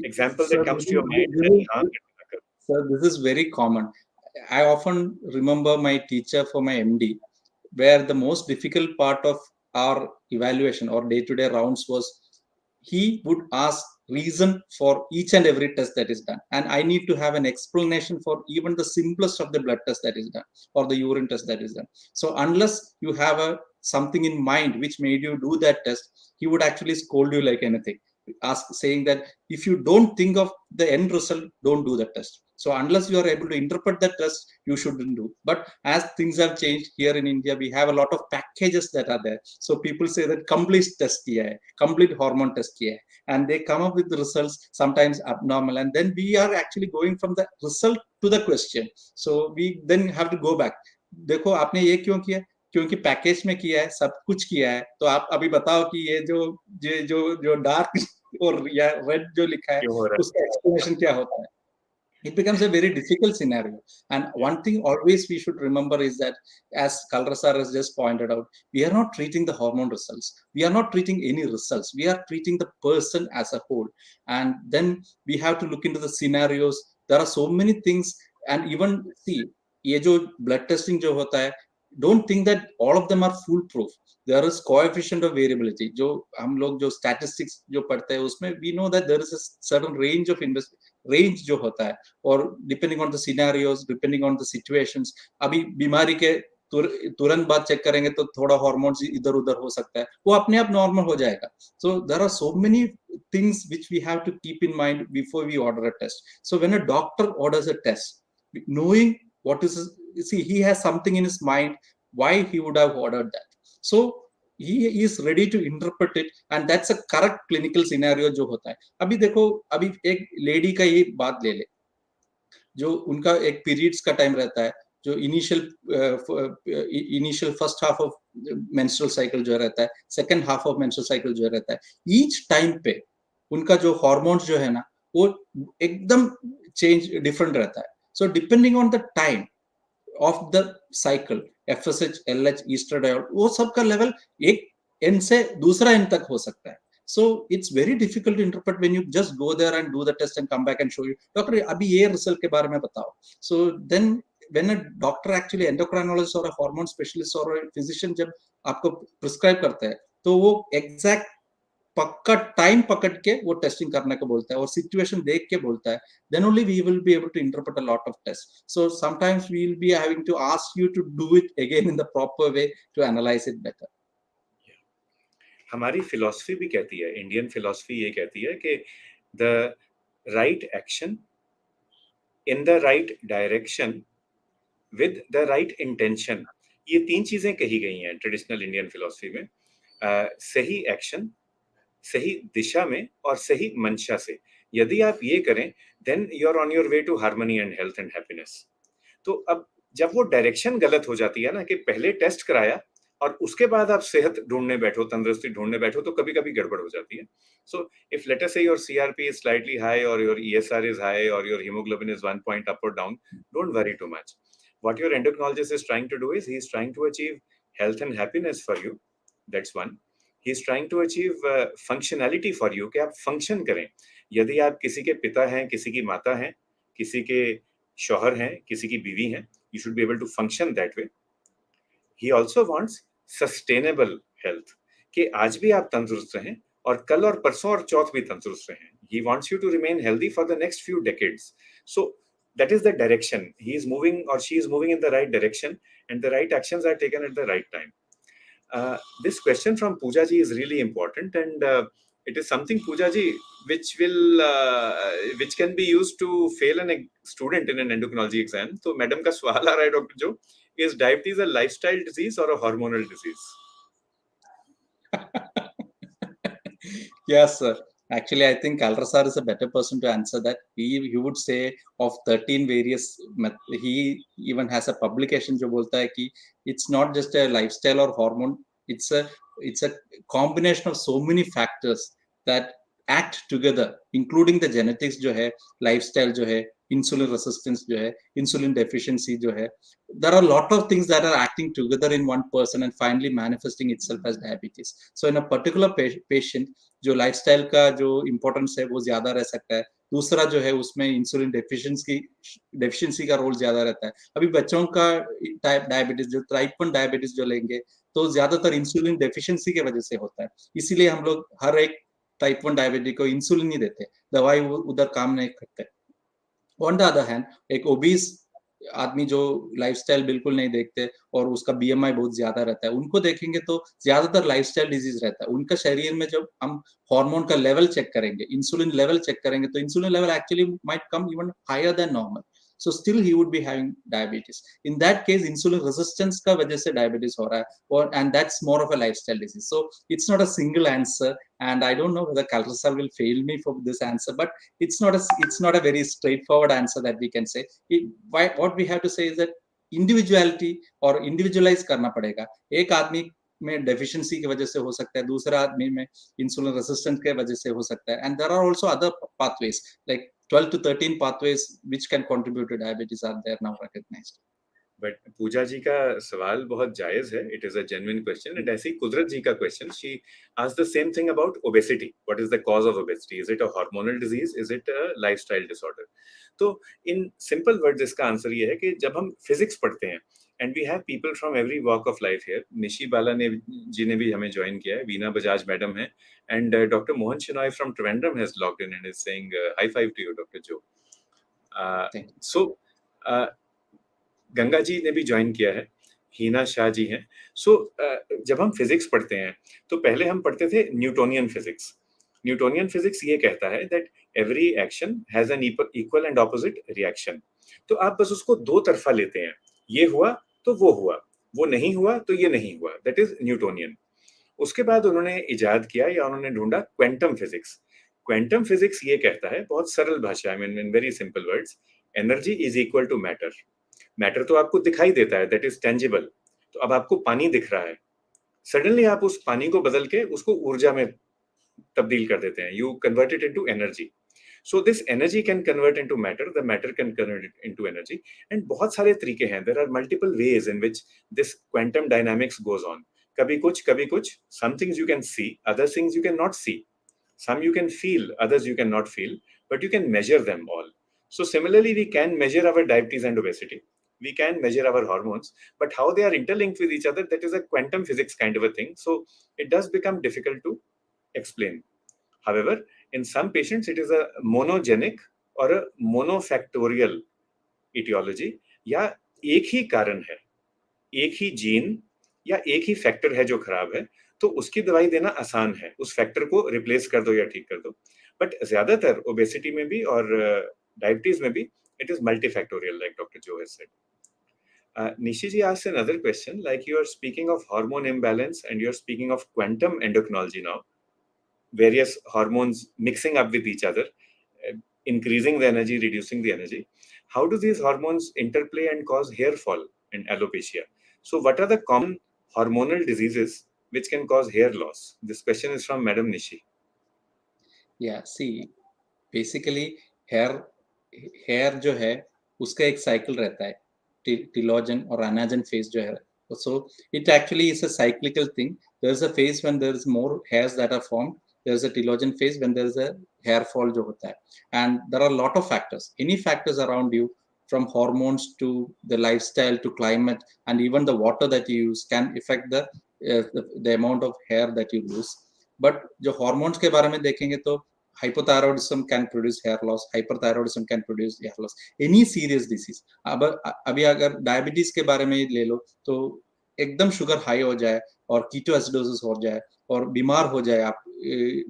example that Sir, comes to your mind? this is very common. I often remember my teacher for my MD, where the most difficult part of our evaluation or day-to-day rounds was he would ask reason for each and every test that is done. And I need to have an explanation for even the simplest of the blood test that is done or the urine test that is done. So unless you have something in mind which made you do that test, he would actually scold you like anything, saying that if you don't think of the end result, don't do the test. So unless you are able to interpret that test, you shouldn't do. But as things have changed here in India, we have a lot of packages that are there. So people say that complete test kiya hai, complete hormone test kiya hai, and they come up with the results sometimes abnormal. And then we are actually going from the result to the question. So we then have to go back. देखो आपने ये क्यों किया? क्योंकि package में किया है, सब कुछ किया है, तो आप अभी बताओ कि ये जो डार्क और या रेड जो लिखा है उसका एक्सप्लेनेशन क्या होता है? It becomes a very difficult scenario. And one thing always we should remember is that, as Kalrasar has just pointed out, we are not treating the hormone results. We are not treating any results. We are treating the person as a whole. And then we have to look into the scenarios. There are so many things. And even see, ये जो blood testing जो होता है, don't think that all of them are foolproof. There is coefficient of variability. जो हम लोग जो statistics जो पढ़ते हैं उसमें we know that there is a certain range of range जो होता है और depending on the scenarios depending on the situations अभी बीमारी के तुरंत बाद चेक करेंगे तो थोड़ा हार्मोन्स इधर उधर हो सकता है वो अपने आप नॉर्मल हो जाएगा so there are so many things which we have to keep in mind before we order a test. So when a doctor orders a test, knowing what is see he has something in his mind why he would have ordered that, so he is ready to interpret it and that's a correct clinical scenario जो होता है. अभी देखो अभी एक lady का ये बात ले ले जो उनका एक पीरियड्स का टाइम रहता है जो initial first half of menstrual cycle जो रहता है, second half of menstrual cycle जो रहता है, ईच टाइम पे उनका जो हार्मोन्स जो है ना वो एकदम चेंज डिफरेंट रहता है. So depending on the time of the cycle, FSH, LH, estradiol, वो सब का लेवल एक एंड से दूसरा एंड तक हो सकता है. So it's very difficult to interpret when you just go there and do the test and come back and show you, doctor अभी ये रिजल्ट के बारे में बताओ. So then when a doctor actually endocrinologist or a hormone specialist or a physician जब आपको prescribe करता है तो वो एग्जैक्ट पक्का टाइम पकड़ के वो टेस्टिंग करने को बोलता है और सिचुएशन देख के बोलता है. then only we will be able to interpret a lot of tests. So sometimes we will be having to ask you to do it again in the proper way to analyze it better. हमारी philosophy भी कहती है, Indian philosophy ये कहती है कि the right action in the right direction with the right intention, ये 3 चीजें कही गई हैं ट्रेडिशनल इंडियन फिलॉसफी में. सही एक्शन, सही दिशा में और सही मंशा से यदि आप ये करें then you are on your way to harmony and health and happiness. तो अब जब वो डायरेक्शन गलत हो जाती है ना कि पहले टेस्ट कराया और उसके बाद आप सेहत ढूंढने बैठो, तंदुरुस्ती ढूंढने बैठो, तो कभी-कभी गड़बड़ हो जाती है. सो इफ लेट अस से your CRP is slightly high और योर ईएसआर इज हाई और your haemoglobin is 1 point up or down, don't worry too much. What your endocrinologist is trying to do is he is trying to achieve health and happiness for you. That's one. He is trying to achieve functionality for you, कि आप function करें. यदि आप किसी के पिता हैं, किसी की माता हैं, किसी के शौहर हैं, किसी की बीवी हैं, you should be able to function that way. He also wants sustainable health, कि आज भी आप तंदुरुस्त रहें और कल और परसों और चौथ भी तंदुरुस्त रहें. He wants you to remain healthy for the next few decades. So that is the direction. He is moving or she is moving in the right direction and the right actions are taken at the right time. This question from Pooja ji is really important and it is something, Pooja ji, which can be used to fail a student in an endocrinology exam. So madam का सवाल आ रहा है doctor जो, is diabetes a lifestyle disease or a hormonal disease? Yes, sir. Actually, I think Kalrasar is a better person to answer that. He would say of 13 various, he even has a publication जो बोलता है कि it's not just a lifestyle or hormone, it's a combination of so many factors that act together, including the genetics जो है, lifestyle जो है, insulin resistance जो है, insulin deficiency जो है. There are a lot of things that are acting together in one person and finally manifesting itself as diabetes. So in a particular patient, जो lifestyle का जो importance है वो ज्यादा रह सकता है. दूसरा जो है उसमें इंसुलिन डेफिशिएंसी का रोल ज्यादा रहता है. अभी बच्चों का डायबिटीज जो टाइप 1 डायबिटीज जो लेंगे तो ज्यादातर इंसुलिन डेफिशिएंसी की वजह से होता है. इसीलिए हम लोग हर एक टाइप 1 डायबिटीज को इंसुलिन नहीं देते, दवाई उधर काम नहीं करते. ऑन द अदर हैंड एक ओबीस आदमी जो लाइफस्टाइल बिल्कुल नहीं देखते और उसका बीएमआई बहुत ज्यादा रहता है, उनको देखेंगे तो ज्यादातर लाइफस्टाइल डिजीज रहता है. उनका शरीर में जब हम हार्मोन का लेवल चेक करेंगे, इंसुलिन लेवल चेक करेंगे, तो insulin level actually might come even higher than normal. So still he would be having diabetes. In that case, insulin resistance का वजह से diabetes हो रहा है, and that's more of a lifestyle disease. So it's not a single answer, and I don't know whether Kalrasar will fail me for this answer, but it's not a very straightforward answer that we can say. What we have to say is that individuality or individualize करना पड़ेगा. एक आदमी में deficiency की वजह से हो सकता है, दूसरा आदमी में इंसुलिन रेजिस्टेंस के वजह से हो सकता है. And there are also other pathways like 12 to 13 pathways which can contribute to diabetes are there now recognized. But Pooja ji का सवाल बहुत जायज है. It is a genuine question and ऐसे ही कुदरत जी का question, she asked the same thing about obesity. What is the cause of obesity? Is it a hormonal disease? Is it a lifestyle disorder? तो in simple words इसका answer ये है कि जब हम फिजिक्स पढ़ते हैं and we have people from every walk of life here. Nishi Bala ने जी ने भी हमें ज्वाइन किया है, वीना बजाज मैडम है, and doctor Mohan Shenoy from Trivandrum has logged in and is saying high five to you doctor जो. सो गंगा जी ने भी ज्वाइन किया है, हीना शाह जी हैं. सो जब हम फिजिक्स पढ़ते हैं तो पहले हम पढ़ते थे न्यूटोनियन फिजिक्स. न्यूटोनियन फिजिक्स ये कहता है that every action has an equal and opposite reaction. तो आप बस उसको दो तरफा लेते हैं, ये हुआ तो वो हुआ, वो नहीं हुआ तो ये नहीं हुआ. That is Newtonian. उसके बाद उन्होंने इजाद किया या उन्होंने ढूंढा क्वांटम फिजिक्स. क्वांटम फिजिक्स ये कहता है बहुत सरल भाषा में, in very simple words, energy is equal to matter. Matter तो आपको दिखाई देता है, दैट इज टेंजिबल. तो अब आपको पानी दिख रहा है, सडनली आप उस पानी को बदल के उसको ऊर्जा में तब्दील कर देते हैं. You convert it into energy. So this energy can convert into matter, the matter can convert it into energy, and बहुत सारे तरीके हैं. There are multiple ways in which this quantum dynamics goes on. कभी कुछ. Some things you can see, other things you cannot see. Some you can feel, others you cannot feel, but you can measure them all. So similarly, we can measure our diabetes and obesity. We can measure our hormones, but how they are interlinked with each other, that is a quantum physics kind of a thing. So it does become difficult to explain. However, in some patients, it is a monogenic or a monofactorial etiology, या एक ही कारण है, एक ही gene या एक ही factor है जो खराब है, तो उसकी दवाई देना आसान है. उस फैक्टर को रिप्लेस कर दो या ठीक कर दो. बट ज्यादातर ओबेसिटी में भी और डायबिटीज में भी it is multifactorial, like Dr. Joe has said. Nishi ji asked another question, like you are speaking of hormone imbalance and you are speaking of quantum endocrinology now, various hormones mixing up with each other, increasing the energy, reducing the energy. How do these hormones interplay and cause hair fall and alopecia? So what are the common hormonal diseases which can cause hair loss? This question is from Madam Nishi. Yeah, see, basically hair जो है उसका एक cycle रहता है, टिलोजन और अनाजन phase जो है. So it actually is a cyclical thing. There is a phase when there is more hairs that are formed. There is a telogen phase when there is a hair fall जो होता है. And there are a lot of factors. Any factors around you, from hormones to the lifestyle to climate and even the water that you use, can affect the amount of hair that you lose. But जो hormones के बारे में देखेंगे तो hypothyroidism can produce hair loss, hyperthyroidism can produce hair loss, any serious disease. अब अभी अगर diabetes के बारे में ले लो तो एकदम शुगर हाई हो जाए और कीटो एसिडोसिस हो जाए और बीमार हो जाए आप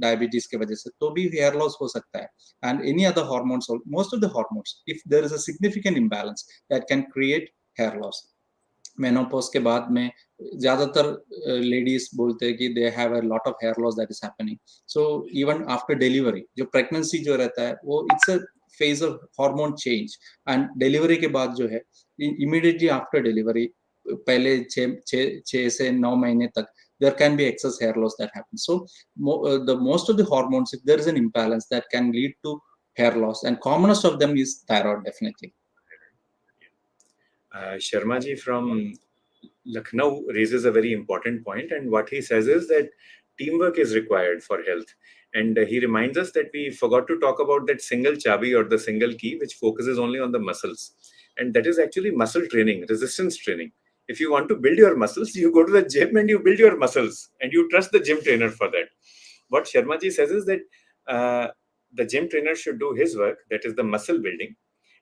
डायबिटीज के वजह से, तो भी हेयर लॉस हो सकता है. And any other hormones, most of the hormones, if there is a significant imbalance, that can create hair loss. Menopause के बाद में ज्यादातर लेडीज बोलते हैं कि they have a lot of hair loss that is happening. So even after delivery जो pregnancy जो रहता है वो it's a phase of hormone change. And delivery के बाद जो है इमीडिएटली आफ्टर डिलीवरी पहले 6 से 9 महीने तक there can be excess hair loss that happens. So the most of the hormones, if there is an imbalance, that can lead to hair loss, and commonest of them is thyroid, definitely. Sharma ji from Lucknow raises a very important point, and what he says is that teamwork is required for health. And he reminds us that we forgot to talk about that single chabi or the single key, which focuses only on the muscles. And that is actually muscle training, resistance training. If you want to build your muscles, you go to the gym and you build your muscles, and you trust the gym trainer for that. What Sharma ji says is that the gym trainer should do his work, that is the muscle building,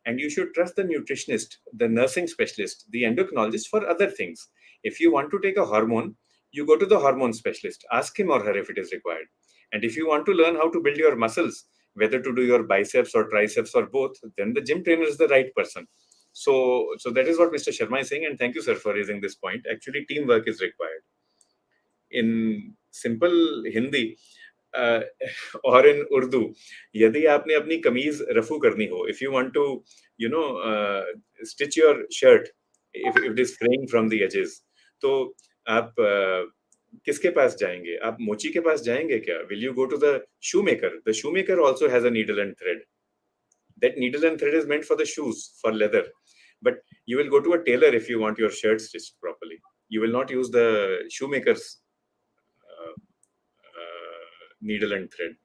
and you should trust the nutritionist, the nursing specialist, the endocrinologist for other things. If you want to take a hormone, you go to the hormone specialist. Ask him or her if it is required. And if you want to learn how to build your muscles, whether to do your biceps or triceps or both, then the gym trainer is the right person. So that is what Mr. Sharma is saying, and thank you, sir, for raising this point. Actually, teamwork is required. In simple Hindi, और इन उर्दू, यदि आपने अपनी कमीज रफू करनी हो, if you want to stitch your shirt, if it is fraying from the edges, तो आप किसके पास जाएंगे? आप मोची के पास जाएंगे क्या? Will you go to the shoemaker? The shoemaker also has a needle and thread. That needle and thread is meant for the shoes, for leather. But you will go to a tailor if you want your shirt stitched properly. You will not use the shoemaker's needle and thread.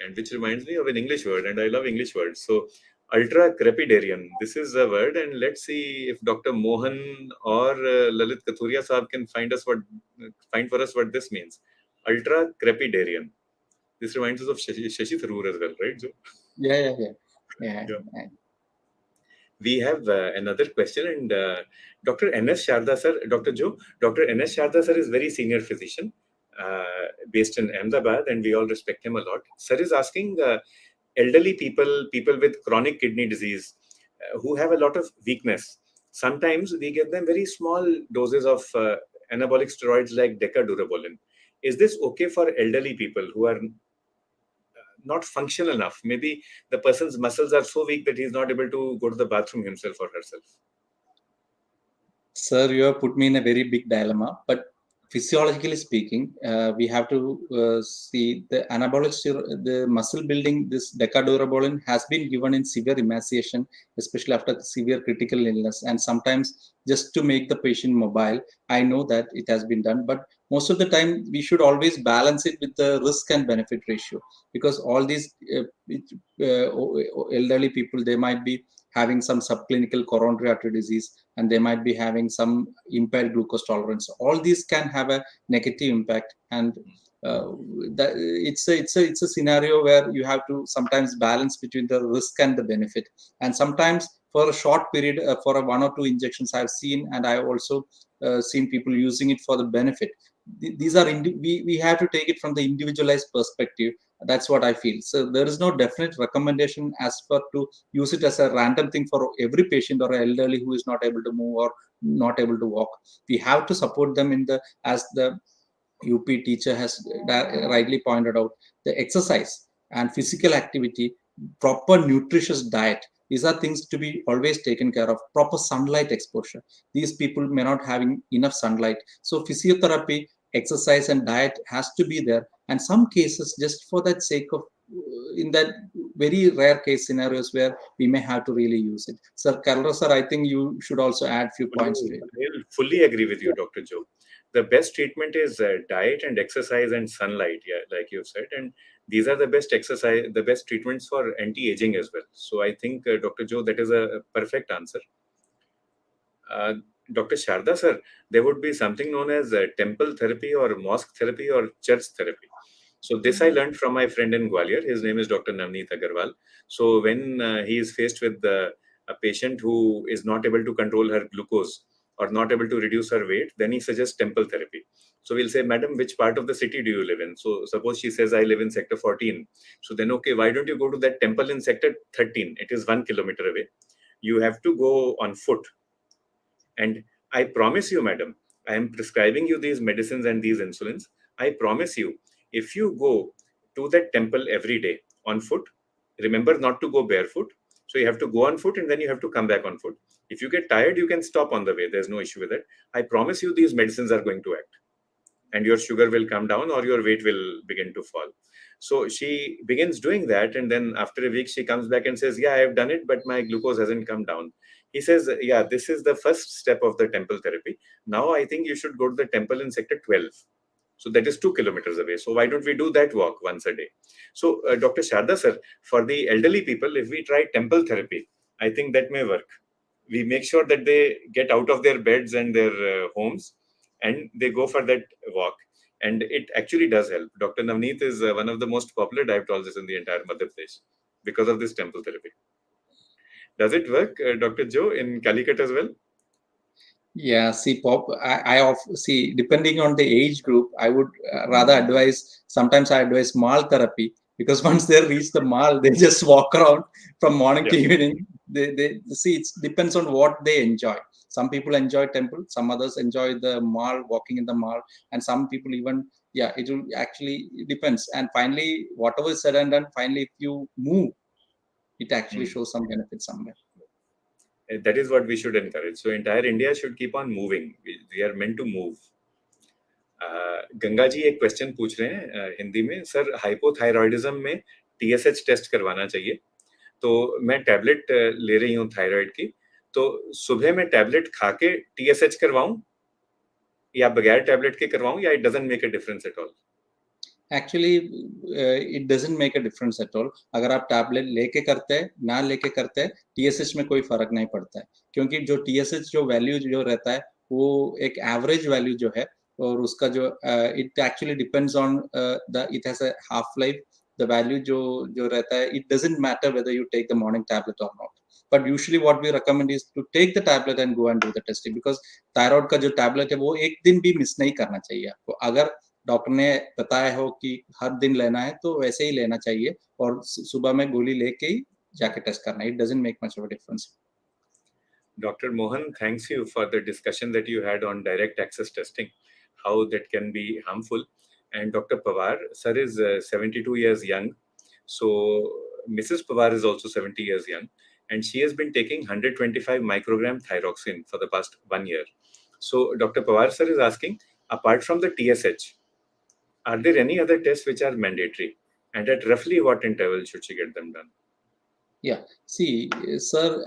And which reminds me of an English word, and I love English words. So ultra crepidarian, this is a word, and let's see if Dr. Mohan or Lalit Kathuria Saab can find for us what this means. Ultra crepidarian. This reminds us of Shashi Tharoor as well, right? So, Yeah. we have another question, and Dr. N.S. Sharda sir, Dr. Joe, Dr. N.S. Sharda sir is very senior physician based in Ahmedabad, and we all respect him a lot. Sir is asking elderly people with chronic kidney disease who have a lot of weakness. Sometimes we give them very small doses of anabolic steroids like decadurabolin. Is this okay for elderly people who are not functional enough? Maybe the person's muscles are so weak that he's not able to go to the bathroom himself or herself. Sir, you have put me in a very big dilemma, but physiologically speaking, we have to see the anabolic the muscle building, this decadurabolin has been given in severe emaciation, especially after severe critical illness, and sometimes just to make the patient mobile. I know that it has been done, but most of the time we should always balance it with the risk and benefit ratio, because all these elderly people, they might be having some subclinical coronary artery disease, and they might be having some impaired glucose tolerance. All these can have a negative impact, and uh, it's a scenario where you have to sometimes balance between the risk and the benefit. And sometimes for a short period, for a 1 or 2 injections, I've seen, and I've also seen people using it for the benefit. These are we have to take it from the individualized perspective. That's what I feel. So there is no definite recommendation as per to use it as a random thing for every patient or elderly who is not able to move or not able to walk. We have to support them in the, as the UP teacher has rightly pointed out, the exercise and physical activity, proper nutritious diet. These are things to be always taken care of. Proper sunlight exposure. These people may not having enough sunlight. So physiotherapy, exercise, and diet has to be there. And some cases, just for that sake of, in that very rare case scenarios where we may have to really use it. Sir Carlos, sir, I think you should also add few points to it. I'll fully agree with you, Dr. Joe. The best treatment is diet and exercise and sunlight, yeah, like you said. And these are the best exercise, the best treatments for anti-aging as well. So I think, Dr. Joe, that is a perfect answer. Uh, Dr. Sharda, sir, there would be something known as temple therapy or mosque therapy or church therapy. So this I learned from my friend in Gwalior. His name is Dr. Navneet Agarwal. So when he is faced with a patient who is not able to control her glucose or not able to reduce her weight, then he suggests temple therapy. So we'll say, Madam, which part of the city do you live in? So suppose she says, I live in sector 14. So then, okay, why don't you go to that temple in sector 13? It is 1 kilometer away. You have to go on foot. And I promise you, madam, I am prescribing you these medicines and these insulins. I promise you, if you go to that temple every day on foot, remember not to go barefoot. So you have to go on foot and then you have to come back on foot. If you get tired, you can stop on the way. There's no issue with it. I promise you, these medicines are going to act and your sugar will come down or your weight will begin to fall. So she begins doing that, and then after a week she comes back and says, yeah, I have done it, but my glucose hasn't come down. He says, yeah, this is the first step of the temple therapy. Now I think you should go to the temple in sector 12. So that is 2 kilometers away. So why don't we do that walk once a day? So Dr. Sharda sir, for the elderly people, if we try temple therapy, I think that may work. We make sure that they get out of their beds and their homes and they go for that walk, and it actually does help. Dr. Navneet is one of the most popular diabetologists in the entire Madhya Pradesh because of this temple therapy. Does it work, Dr. Joe, in Calicut as well? Yeah, see, see, depending on the age group, I would rather advise. Sometimes I advise mall therapy, because once they reach the mall, they just walk around from morning Yeah. to evening. They see, it depends on what they enjoy. Some people enjoy temple, some others enjoy the mall, walking in the mall, and some people even, yeah, it will actually, it depends. And finally, whatever is said and done, finally, if you move, it actually Hmm. shows some benefit somewhere. That is what we should encourage. So entire India should keep on moving. We are meant to move. Ganga ji एक question पूछ रहे हैं हिंदी में, sir hypothyroidism में TSH test करवाना चाहिए। तो मैं टैबलेट ले रही हूँ थायराइड की, तो सुबह में टैबलेट खा के टीएसएच करवाऊं या बगैर टैबलेट के करवाऊं, या it doesn't make a difference at all? Actually it doesn't make a difference at all. अगर आप टैबलेट लेके करते हैं, ना लेके करते हैं, टीएसएच में कोई फर्क नहीं पड़ता है, क्योंकि जो टीएसएच जो वैल्यू जो रहता है, वो एक एवरेज वैल्यू जो है, और उसका जो it actually depends on the it has a half life. The value जो जो रहता है, it doesn't matter whether you take the morning tablet और not, but usually what we recommend is to take the tablet and go and do the testing, because thyroid का जो tablet है, वो एक दिन भी मिस नहीं करना चाहिए आपको। अगर डॉक्टर ने बताया हो कि हर दिन लेना है, तो वैसे ही लेना चाहिए, और सुबह में गोली लेके ही जाके टेस्ट करना है। It doesn't make much of a difference. Dr. Mohan, thanks you for the discussion that you had on direct access testing, how that can be harmful. And Dr. Pawar, sir is 72 years young. So Mrs. Pawar is also 70 years young. and she has been taking 125 microgram thyroxine for the past 1 year. So Dr. Pawar sir is asking, apart from the TSH, are there any other tests which are mandatory? And at roughly what interval should she get them done? Yeah, see, sir,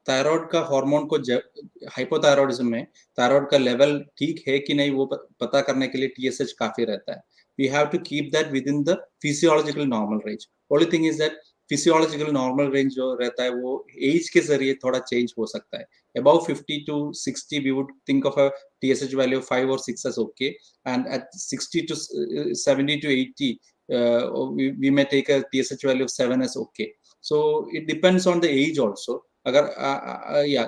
thyroid का hormone को hypothyroidism में thyroid का level ठीक है कि नहीं वो पता करने के लिए टीएसएच काफी रहता है. We have to keep that within the physiological normal range. Only thing is that physiological normal range जो रहता है वो एज के जरिए थोड़ा चेंज हो सकता है. Above 50 to 60 we would think of a TSH value of 5 or 6 as okay, and at 60 to 70 to 80 we may take a TSH value of 7 as okay. So it depends on the age also. अगर या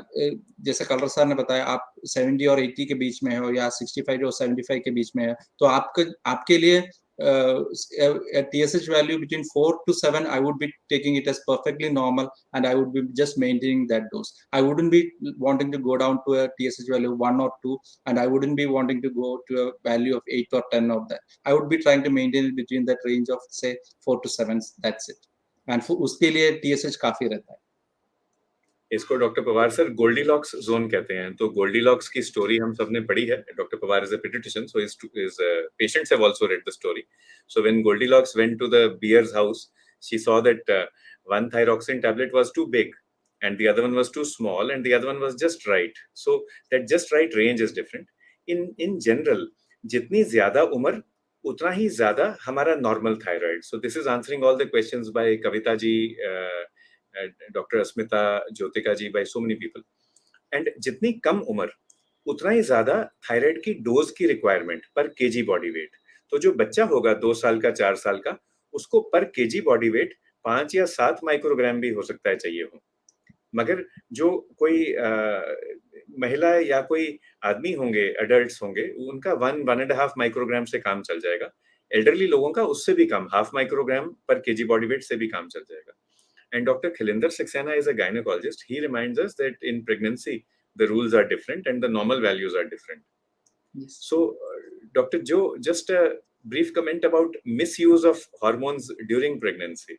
जैसे colour sir ने बताया आप 70 और 80 के बीच में हो या 65 और 75 के बीच में है, तो आपके लिए a TSH value between 4 to 7, I would be taking it as perfectly normal, and I would be just maintaining that dose. I wouldn't be wanting to go down to a TSH value of 1 or 2, and I wouldn't be wanting to go to a value of 8 or 10 of that. I would be trying to maintain it between that range of say 4 to 7. That's it. And उसके लिए TSH काफी रहता है. इसको doctor Pawar sir Goldilocks zone कहते हैं. तो Goldilocks की स्टोरी हम सबने पढ़ी है. Doctor Pawar is a paediatrician, so his patients have also read the story. So when Goldilocks went to the beer's house, she saw that one thyroxine tablet was too big and the other one was too small and the other one was just right. So that just right range is different. In general, जितनी ज्यादा उम्र उतना ही ज्यादा हमारा normal thyroid. So this is answering all the questions by Kavita ji, doctor Asmita, Jyotika ji, by so many people. And जितनी कम उम्र उतना ही ज्यादा थायराइड की डोज की रिक्वायरमेंट पर केजी बॉडी वेट. तो जो बच्चा होगा 2 साल का, 4 साल का, उसको पर केजी बॉडी वेट 5 या 7 माइक्रोग्राम भी हो सकता है चाहिए हो. मगर जो कोई महिला या कोई आदमी होंगे, एडल्ट्स होंगे, उनका 1.5 माइक्रोग्राम से काम चल जाएगा. एल्डरली लोगों का उससे भी कम, हाफ माइक्रोग्राम पर केजी बॉडी वेट से भी काम चल जाएगा. And Dr. Khilinder Saxena is a gynecologist. He reminds us that in pregnancy, the rules are different and the normal values are different. Yes. So, Dr. Joe, just a brief comment about misuse of hormones during pregnancy.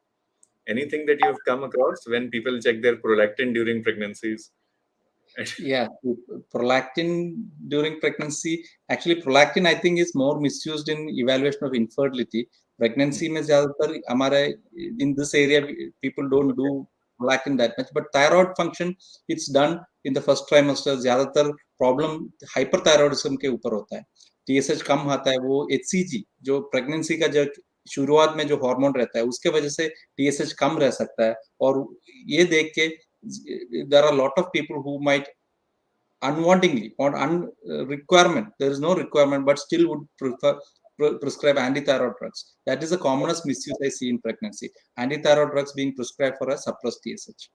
Anything that you've come across when people check their prolactin during pregnancies? Yeah, prolactin during pregnancy. Actually, prolactin I think is more misused in evaluation of infertility. Pregnancy में ज़्यादातर हमारे in this area people don't do prolactin that much, but thyroid function it's done in the first trimester. ज़्यादातर problem hyperthyroidism के ऊपर होता है. TSH कम आता है, वो HCG जो pregnancy का जो शुरुआत में जो हार्मोन रहता है उसके वजह से TSH कम रह सकता है. और ये देख के there are a lot of people who might unwantingly or requirement, there is no requirement, but still would prescribe antithyroid drugs. That is the commonest misuse I see in pregnancy. Antithyroid drugs being prescribed for a suppressed TSH.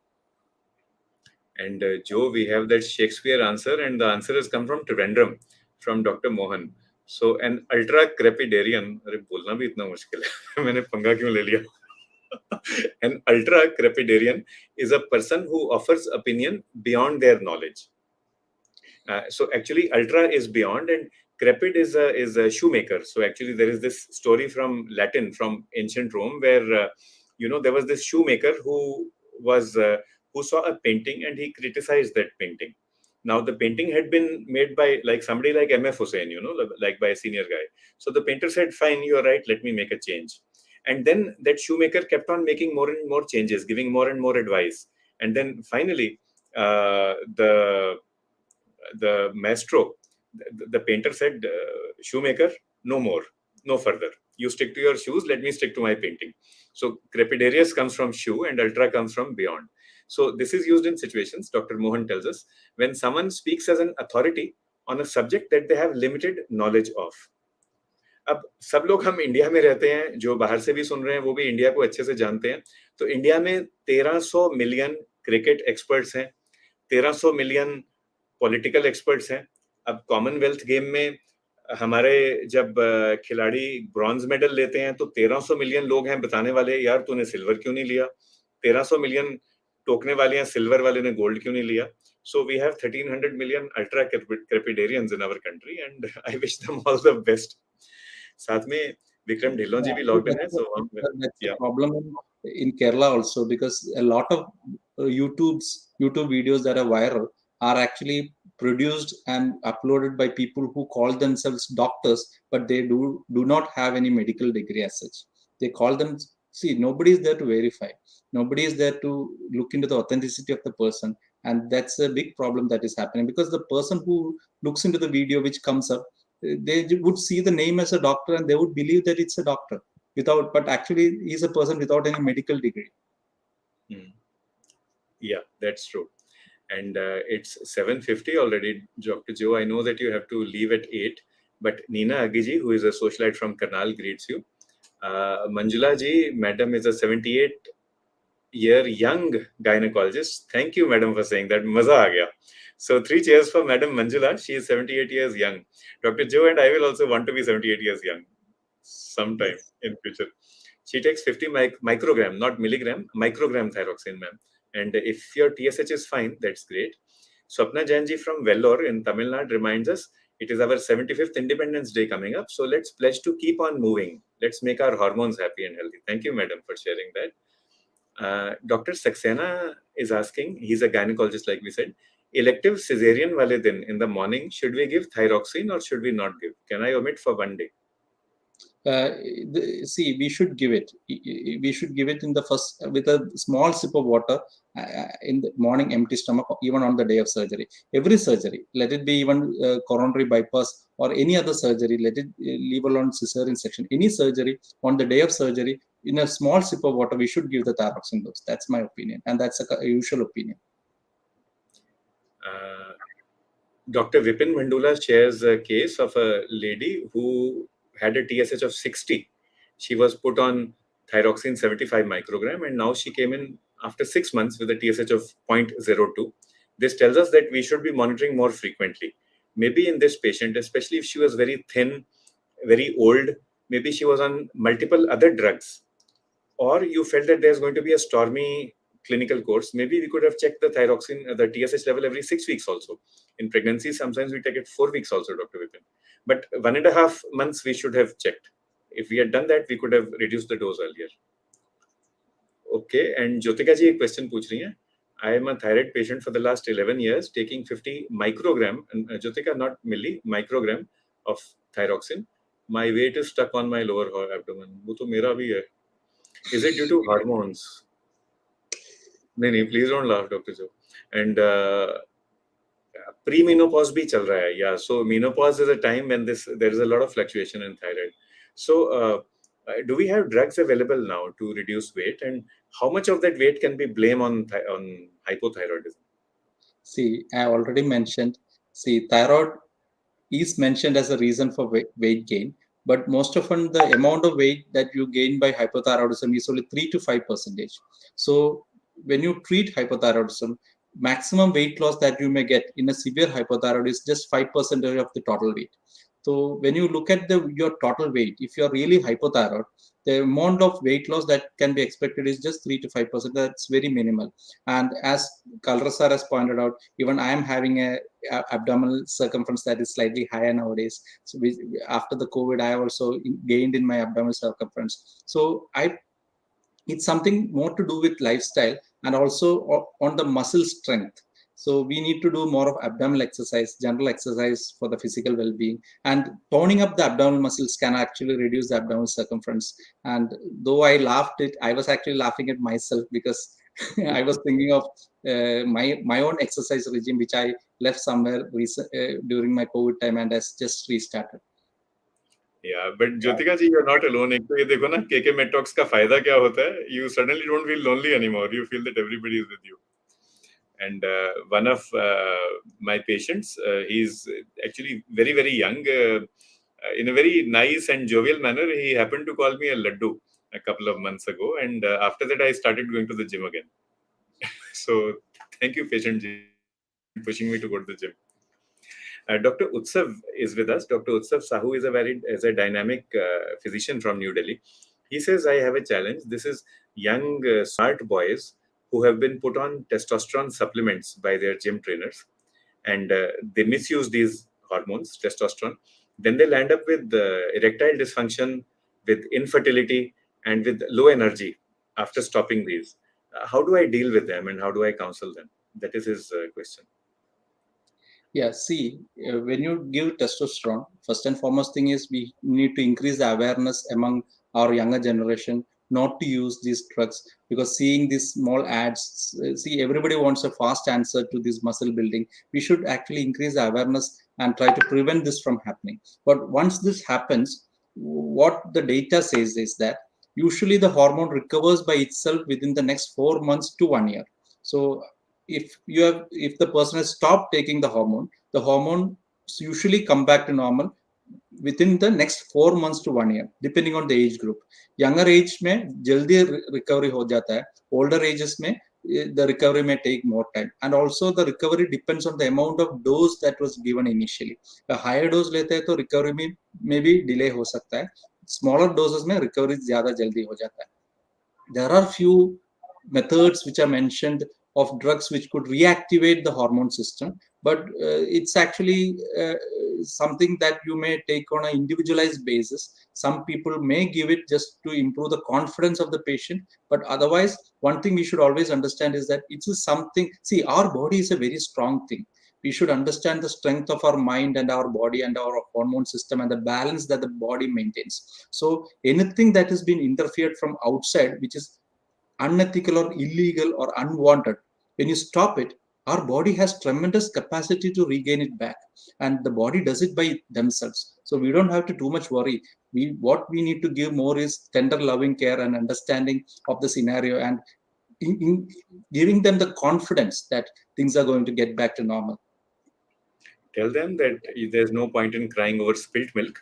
And Joe, we have that Shakespeare answer, and the answer has come from Trivandrum, from Dr. Mohan. So an ultra crepidarian, अरे बोलना भी इतना मुश्किल है, मैंने पंगा क्यों ले लिया? An ultra crepidarian is a person who offers opinion beyond their knowledge. So actually, ultra is beyond, and crepid is a shoemaker. So actually, there is this story from Latin, from ancient Rome, where there was this shoemaker who saw a painting and he criticized that painting. Now the painting had been made by like somebody like M.F. Hussain, like by a senior guy. So the painter said, "Fine, you're right. Let me make a change." And then that shoemaker kept on making more and more changes, giving more and more advice. And then finally, the maestro, the painter said, "Shoemaker, no more, no further. You stick to your shoes. Let me stick to my painting." So crepidarius comes from shoe and ultra comes from beyond. So this is used in situations, Dr. Mohan tells us, when someone speaks as an authority on a subject that they have limited knowledge of. अब सब लोग हम India में रहते हैं, जो बाहर से भी सुन रहे हैं वो भी इंडिया को अच्छे से जानते हैं. तो इंडिया में 1300 मिलियन क्रिकेट एक्सपर्ट्स हैं, 1300 मिलियन पॉलिटिकल एक्सपर्ट्स हैं. अब कॉमनवेल्थ गेम में हमारे जब खिलाड़ी ब्रॉन्ज मेडल लेते हैं तो 1300 मिलियन लोग हैं बताने वाले, यार तूने सिल्वर क्यों नहीं लिया? 1300 मिलियन टोकने वाले हैं, सिल्वर वाले ने गोल्ड क्यों नहीं लिया? So we have 1300 million ultra crepidarians in our country, and I wish them all the best. साथ में विक्रम ढिल्लों जी भी लॉग्ड इन है. So that's a problem in Kerala also, because a lot of YouTube videos that are viral are actually produced and uploaded by people who call themselves doctors, but they do not have any medical degree as such. They call them. See, nobody is there to verify. Nobody is there to look into the authenticity of the person, and that's a big problem that is happening, because the person who looks into the video which comes up, they would see the name as a doctor and they would believe that it's a doctor without, but actually he's a person without any medical degree. Hmm. Yeah, that's true. And it's 7:50 already, Dr. Joe. I know that you have to leave at 8, but Nina Agiji, who is a socialite from Karnal, greets you. Manjula ji, madam is a 78-year young gynecologist. Thank you, madam, for saying that. Maza aa gaya. So 3 cheers for Madam Manjula. She is 78 years young. Dr. Joe and I will also want to be 78 years young sometime Yes. in future. She takes 50 microgram, not milligram, microgram thyroxine, ma'am. And if your TSH is fine, that's great. Swapna Jainji from Vellore in Tamil Nadu reminds us it is our 75th Independence Day coming up. So let's pledge to keep on moving. Let's make our hormones happy and healthy. Thank you, madam, for sharing that. Dr. Saxena is asking, he's a gynecologist, like we said, elective cesarean wale din in the morning, should we give thyroxine or should we not give? Can I omit for one day? See, we should give it. We should give it in the first, with a small sip of water in the morning, empty stomach, even on the day of surgery. Every surgery, let it be even coronary bypass or any other surgery, let it leave alone cesarean section. Any surgery, on the day of surgery, in a small sip of water, we should give the thyroxine dose. That's my opinion, and that's a usual opinion. Dr. Vipin Mandula shares a case of a lady who had a TSH of 60. She was put on thyroxine 75 microgram, and now she came in after 6 months with a TSH of 0.02. This tells us that we should be monitoring more frequently. Maybe in this patient, especially if she was very thin, very old, maybe she was on multiple other drugs, or you felt that there's going to be a stormy clinical course, maybe we could have checked the thyroxine, the TSH level every 6 weeks also. In pregnancy, sometimes we take it 4 weeks also, Dr. Vipin. But 1.5 months we should have checked. If we had done that, we could have reduced the dose earlier. Okay, and Jyotika ji, a question पूछ रही हैं. I am a thyroid patient for the last 11 years, taking 50 microgram, Jyotika, not milli, microgram of thyroxine. My weight is stuck on my lower abdomen. वो तो मेरा भी है. Is it due to hormones? नहीं, please don't laugh, Dr. Joe. And pre-menopause भी चल रहा है. Yeah, so menopause is a time when there is a lot of fluctuation in thyroid. So do we have drugs available now to reduce weight, and how much of that weight can be blamed on hypothyroidism? See, I already mentioned. See, thyroid is mentioned as a reason for weight gain, but most often the amount of weight that you gain by hypothyroidism is only 3 to 5%. So when you treat hypothyroidism, maximum weight loss that you may get in a severe hypothyroid is just 5% of the total weight. So when you look at your total weight, if you're really hypothyroid, the amount of weight loss that can be expected is just 3 to 5%. That's very minimal. And as Kalrasar has pointed out, even I am having a abdominal circumference that is slightly higher nowadays. So after the COVID, I also gained in my abdominal circumference. So it's something more to do with lifestyle and also on the muscle strength. So we need to do more of abdominal exercise, general exercise for the physical well-being, and toning up the abdominal muscles can actually reduce the abdominal circumference. And though I laughed it, I was actually laughing at myself because I was thinking of my own exercise regime, which I left somewhere during my COVID time and has just restarted. Yeah, but Jyotika ji, you're not alone. एक तो ये देखो ना, KK Metox का फायदा क्या होता है? You suddenly don't feel lonely anymore. You feel that everybody is with you. And one of my patients, he's actually very, very young. In a very nice and jovial manner, he happened to call me a laddu a couple of months ago. And after that, I started going to the gym again. So thank you, patient ji, pushing me to go to the gym. Dr. Utsav is with us. Dr. Utsav Sahu is a dynamic physician from New Delhi. He says, I have a challenge. This is young, smart boys who have been put on testosterone supplements by their gym trainers, and they misuse these hormones, testosterone. Then they land up with erectile dysfunction, with infertility, and with low energy after stopping these. How do I deal with them and how do I counsel them? That is his question. Yeah, see, when you give testosterone, first and foremost thing is we need to increase the awareness among our younger generation not to use these drugs, because seeing these small ads, see, everybody wants a fast answer to this muscle building. We should actually increase the awareness and try to prevent this from happening. But once this happens, what the data says is that usually the hormone recovers by itself within the next 4 months to 1 year. So if the person has stopped taking the hormone usually come back to normal within the next 4 months to 1 year, depending on the age group. Younger age में जल्दी recovery हो जाता है. Older ages में the recovery may take more time, and also the recovery depends on the amount of dose that was given initially. A higher dose लेते हैं तो recovery में maybe delay हो सकता है. Smaller doses में recovery ज़्यादा जल्दी हो जाता है. There are few methods which are mentioned of drugs which could reactivate the hormone system, but it's actually something that you may take on an individualized basis. Some people may give it just to improve the confidence of the patient, but otherwise one thing we should always understand is that it is something, see, our body is a very strong thing. We should understand the strength of our mind and our body and our hormone system and the balance that the body maintains. So anything that has been interfered from outside, which is unethical or illegal or unwanted, when you stop it, our body has tremendous capacity to regain it back, and the body does it by themselves. So we don't have to too much worry. What we need to give more is tender loving care and understanding of the scenario, and in giving them the confidence that things are going to get back to normal. Tell them that there's no point in crying over spilt milk,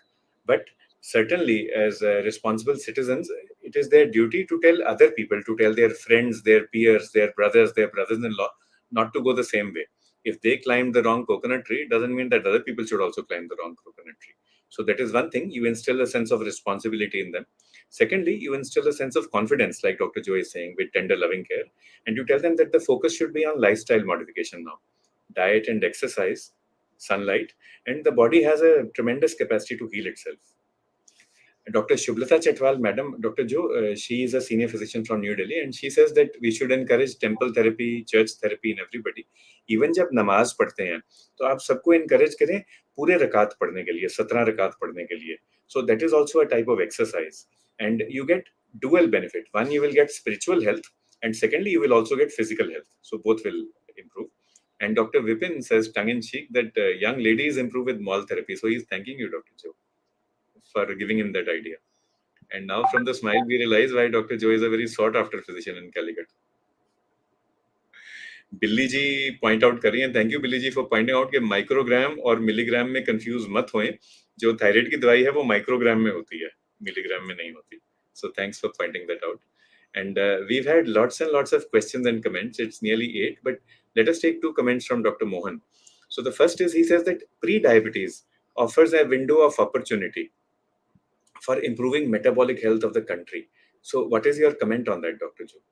but certainly as responsible citizens, it is their duty to tell other people, to tell their friends, their peers, their brothers-in-law, not to go the same way. If they climbed the wrong coconut tree, it doesn't mean that other people should also climb the wrong coconut tree. So that is one thing. You instill a sense of responsibility in them. Secondly, you instill a sense of confidence, like Dr. Joe is saying, with tender loving care. And you tell them that the focus should be on lifestyle modification now, diet and exercise, sunlight, and the body has a tremendous capacity to heal itself. Dr. Shubhlata Chetwal, Madam, Dr. Jo, she is a senior physician from New Delhi, and she says that we should encourage temple therapy, church therapy in everybody. Even जब नमाज पढ़ते हैं, तो आप सबको encourage करें पूरे रकात पढ़ने के लिए, 17 रकात पढ़ने के लिए. So that is also a type of exercise, and you get dual benefit. One, you will get spiritual health, and secondly, you will also get physical health. So both will improve. And Dr. Vipin says tongue-in-cheek that young ladies improve with mall therapy. So he's thanking you, Dr. Joe, for giving him that idea. And now from the smile, we realize why Dr. Joe is a very sought-after physician in Calicut. बिल्ली जी point out कर रही हैं, thank you बिल्ली जी for pointing out कि microgram और milligram में confuse मत होएं. जो थायराइड की दवाई है वो माइक्रोग्राम में होती है, मिलीग्राम में नहीं होती. So thanks for pointing that out. And we've had lots and lots of questions and comments. It's nearly 8, but let us take 2 comments from Dr. Mohan. So the first is, he says that pre-diabetes offers a window of opportunity for improving metabolic health of the country. So what is your comment on that, Dr. Joe?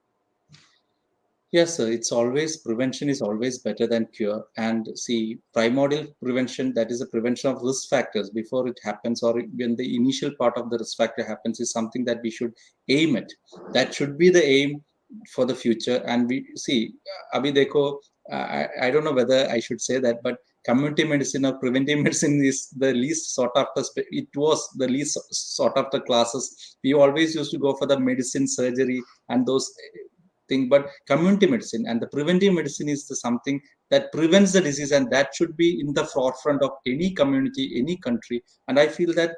Yes, sir. It's always, prevention is always better than cure. And see, primordial prevention, that is the prevention of risk factors before it happens, or when the initial part of the risk factor happens, is something that we should aim at. That should be the aim for the future. And we see, abhi dekho, I don't know whether I should say that, but community medicine or preventive medicine is the least sought after. It was the least sought after classes. We always used to go for the medicine, surgery, and those thing, but community medicine and the preventive medicine is the something that prevents the disease, and that should be in the forefront of any community, any country. And I feel that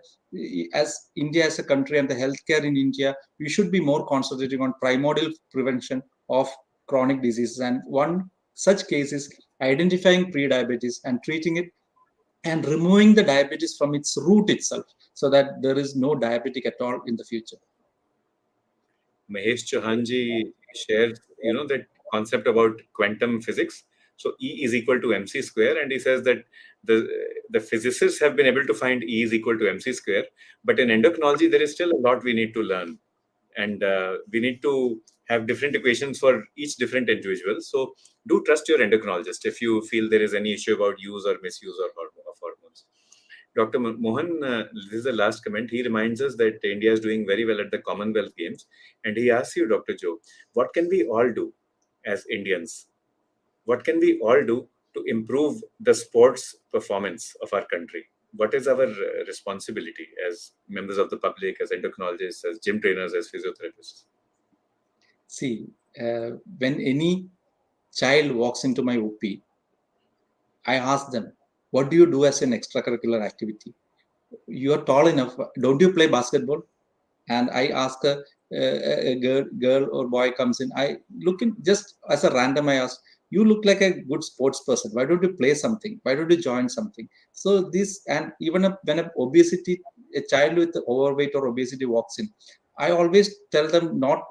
as India as a country and the healthcare in India, we should be more concentrating on primordial prevention of chronic diseases. And one such case is identifying pre-diabetes and treating it and removing the diabetes from its root itself, so that there is no diabetic at all in the future. Mahesh Chauhanji shares, that concept about quantum physics. So E is equal to mc square, and he says that the physicists have been able to find E is equal to mc square, but in endocrinology there is still a lot we need to learn, and we need to have different equations for each different individual. So do trust your endocrinologist if you feel there is any issue about use or misuse of hormones. Dr. Mohan, this is the last comment. He reminds us that India is doing very well at the Commonwealth Games. And he asks you, Dr. Joe, what can we all do as Indians? What can we all do to improve the sports performance of our country? What is our responsibility as members of the public, as endocrinologists, as gym trainers, as physiotherapists? See, when any child walks into my OP, I ask them, what do you do as an extracurricular activity? You are tall enough. Don't you play basketball? And I ask a girl or boy comes in. I look in just as a random. I ask, you look like a good sports person. Why don't you play something? Why don't you join something? So this, and even when a child with overweight or obesity walks in, I always tell them not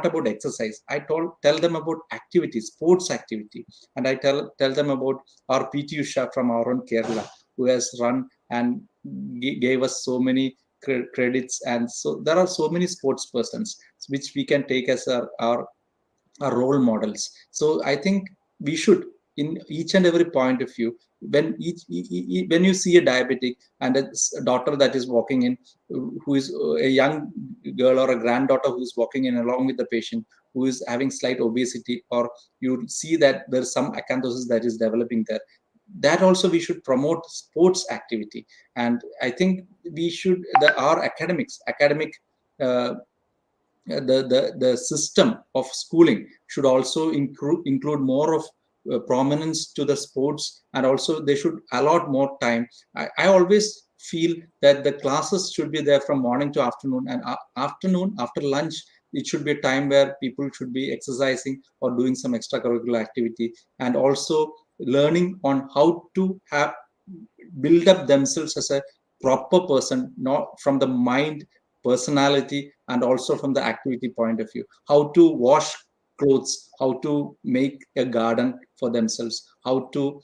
about exercise. Tell them about activity, sports activity, and I tell them about our PT Usha from our own Kerala, who has run and gave us so many credits, and so there are so many sports persons which we can take as our role models. So I think we should, in each and every point of view, when you see a diabetic and a daughter that is walking in, who is a young girl or a granddaughter who is walking in along with the patient who is having slight obesity, or you see that there's some acanthosis that is developing there, that also we should promote sports activity. And I think we should, our academic uh, the system of schooling should also include more of prominence to the sports, and also they should allot more time. I always feel that the classes should be there from morning to afternoon, and afternoon after lunch it should be a time where people should be exercising or doing some extracurricular activity, and also learning on how to have build up themselves as a proper person, not from the mind, personality, and also from the activity point of view. How to wash clothes, how to make a garden for themselves, how to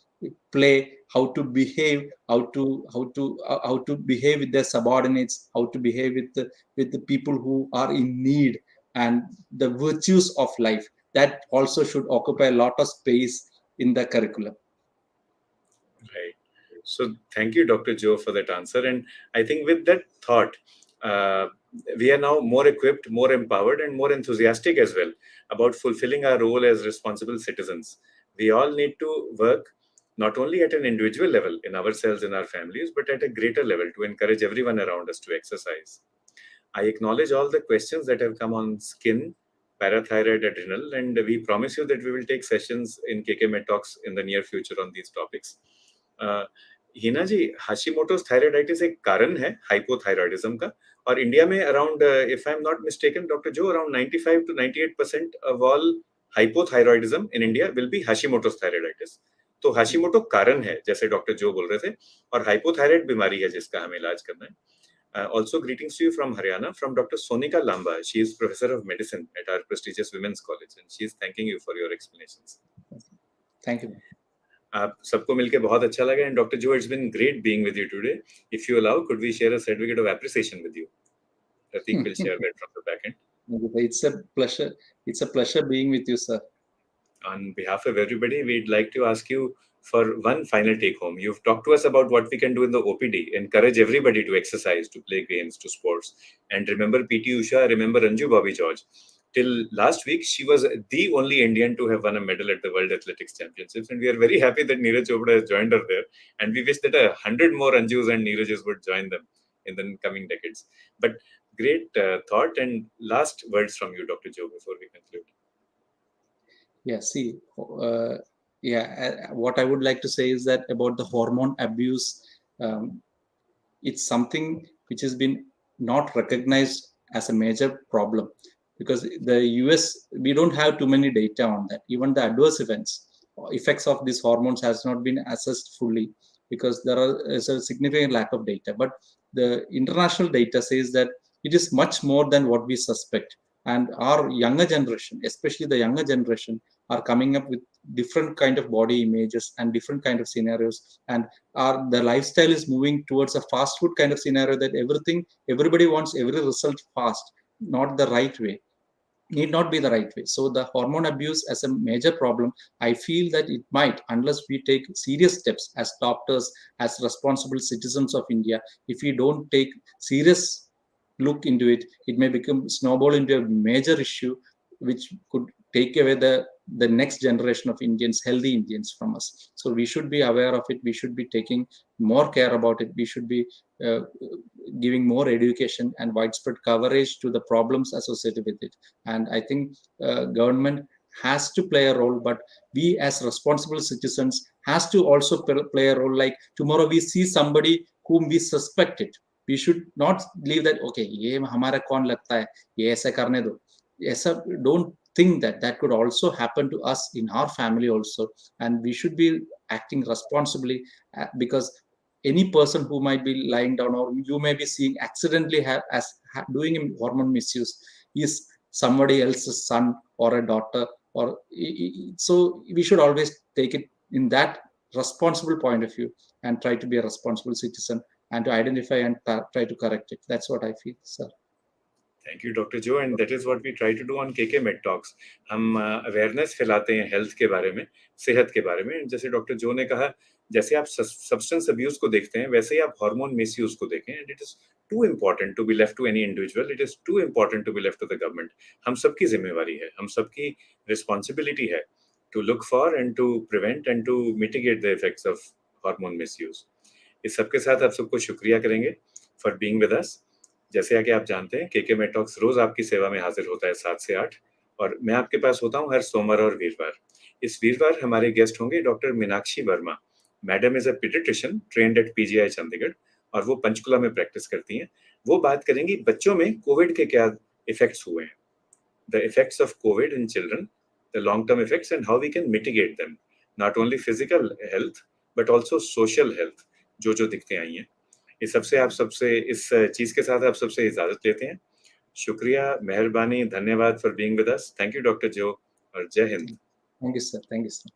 play, how to behave, how to behave with their subordinates, how to behave with the people who are in need, and the virtues of life. That also should occupy a lot of space in the curriculum. Right. So thank you, Dr. Joe, for that answer. And I think with that thought, uh, we are now more equipped, more empowered, and more enthusiastic as well about fulfilling our role as responsible citizens. We all need to work not only at an individual level in ourselves and our families, but at a greater level to encourage everyone around us to exercise. I acknowledge all the questions that have come on skin, parathyroid, adrenal, and we promise you that we will take sessions in KK Med Talks in the near future on these topics. Heena ji, Hashimoto's thyroiditis एक कारण है hypothyroidism का, और India में around, if I am not mistaken doctor जो, around 95 to 98% of all hypothyroidism in India will be Hashimoto's thyroiditis. तो Hashimoto कारण है जैसे डॉक्टर जो बोल रहे थे, और हाइपोथायराइड बीमारी है जिसका हमें इलाज करना है. Also greetings to you from Haryana, from Dr. Sonika Lamba. She is professor of medicine at our prestigious women's college, and she is thanking you for your explanations. Thank you. आप सबको मिलके बहुत अच्छा लगा, and Dr. Joe, it's been great being with you today. If you allow, could we share a certificate of appreciation with you? Pratik will share that from the back end. It's a pleasure. It's a pleasure being with you, sir. On behalf of everybody, we'd like to ask you for one final take home. You've talked to us about what we can do in the OPD, encourage everybody to exercise, to play games, to sports, and remember PT Usha, remember Anju Bobby George. Till last week, she was the only Indian to have won a medal at the World Athletics Championships, and we are very happy that Neeraj Chopra has joined her there, and we wish that 100 more Anjus and Neerajas would join them in the coming decades. But great thought, and last words from you, Dr. Joe, before we conclude. Yeah, see, what I would like to say is that about the hormone abuse, it's something which has been not recognized as a major problem, because the US, we don't have too many data on that. Even the adverse effects of these hormones has not been assessed fully, because is a significant lack of data. But the international data says that it is much more than what we suspect. And our younger generation, especially the younger generation, are coming up with different kind of body images and different kind of scenarios, and the lifestyle is moving towards a fast food kind of scenario, that everybody wants every result fast, not the right way. need not be the right way. So the hormone abuse as a major problem, I feel that it might, unless we take serious steps as doctors, as responsible citizens of India, if we don't take serious look into it, it may become snowball into a major issue, which could take away the next generation of Indians, healthy Indians from us. So we should be aware of it. We should be taking more care about it. We should be uh, giving more education and widespread coverage to the problems associated with it. And I think government has to play a role, but we as responsible citizens has to also play a role. Like tomorrow we see somebody whom we suspect it, we should not leave that, okay, ये हमारा कौन लगता है, ये ऐसा करने दो, ऐसा, don't think that that could also happen to us in our family also. And we should be acting responsibly, because any person who might be lying down, or you may be seeing accidentally doing hormone misuse, is somebody else's son or a daughter, or so we should always take it in that responsible point of view and try to be a responsible citizen and to identify and try to correct it. That's what I feel, sir. Thank you doctor जो, and that is what we try to do on KK Med Talks. हम awareness फैलाते हैं health के बारे में, सेहत के बारे में. जैसे डॉक्टर जो ने कहा, जैसे आप सब्सटेंस अब्यूज को देखते हैं, वैसे ही आप हार्मोन मिसयूज को देखें. And it is too important to be left to any individual, it is too important to be left to the government. हम सबकी जिम्मेवारी है, हम सबकी रिस्पॉन्सिबिलिटी है to look for and to prevent and to mitigate the effects of hormone misuse. इस सबके साथ आप सबको शुक्रिया करेंगे फॉर बीइंग विद अस. जैसे कि आप जानते हैं, केके मेड टॉक्स रोज आपकी सेवा में हाजिर होता है 7 से 8, और मैं आपके पास होता हूं हर सोमवार और वीरवार. इस वीरवार हमारे गेस्ट होंगे doctor Meenakshi Verma. Madam is a paediatrician trained at PGI Chandigarh, और वो पंचकुला में प्रैक्टिस करती हैं. वो बात करेंगी बच्चों में कोविड के क्या इफेक्ट्स हुए हैं, the effects of Covid in children, the long term effects, and how we can mitigate them, not only physical health but also social health, जो दिक्कतें आई हैं. इस सबसे आप सबसे इस चीज के साथ आप सबसे इजाजत लेते हैं. शुक्रिया, मेहरबानी, धन्यवाद for being with us. Thank you doctor जो, और जय Hind. Thank you, sir. Thank you, sir.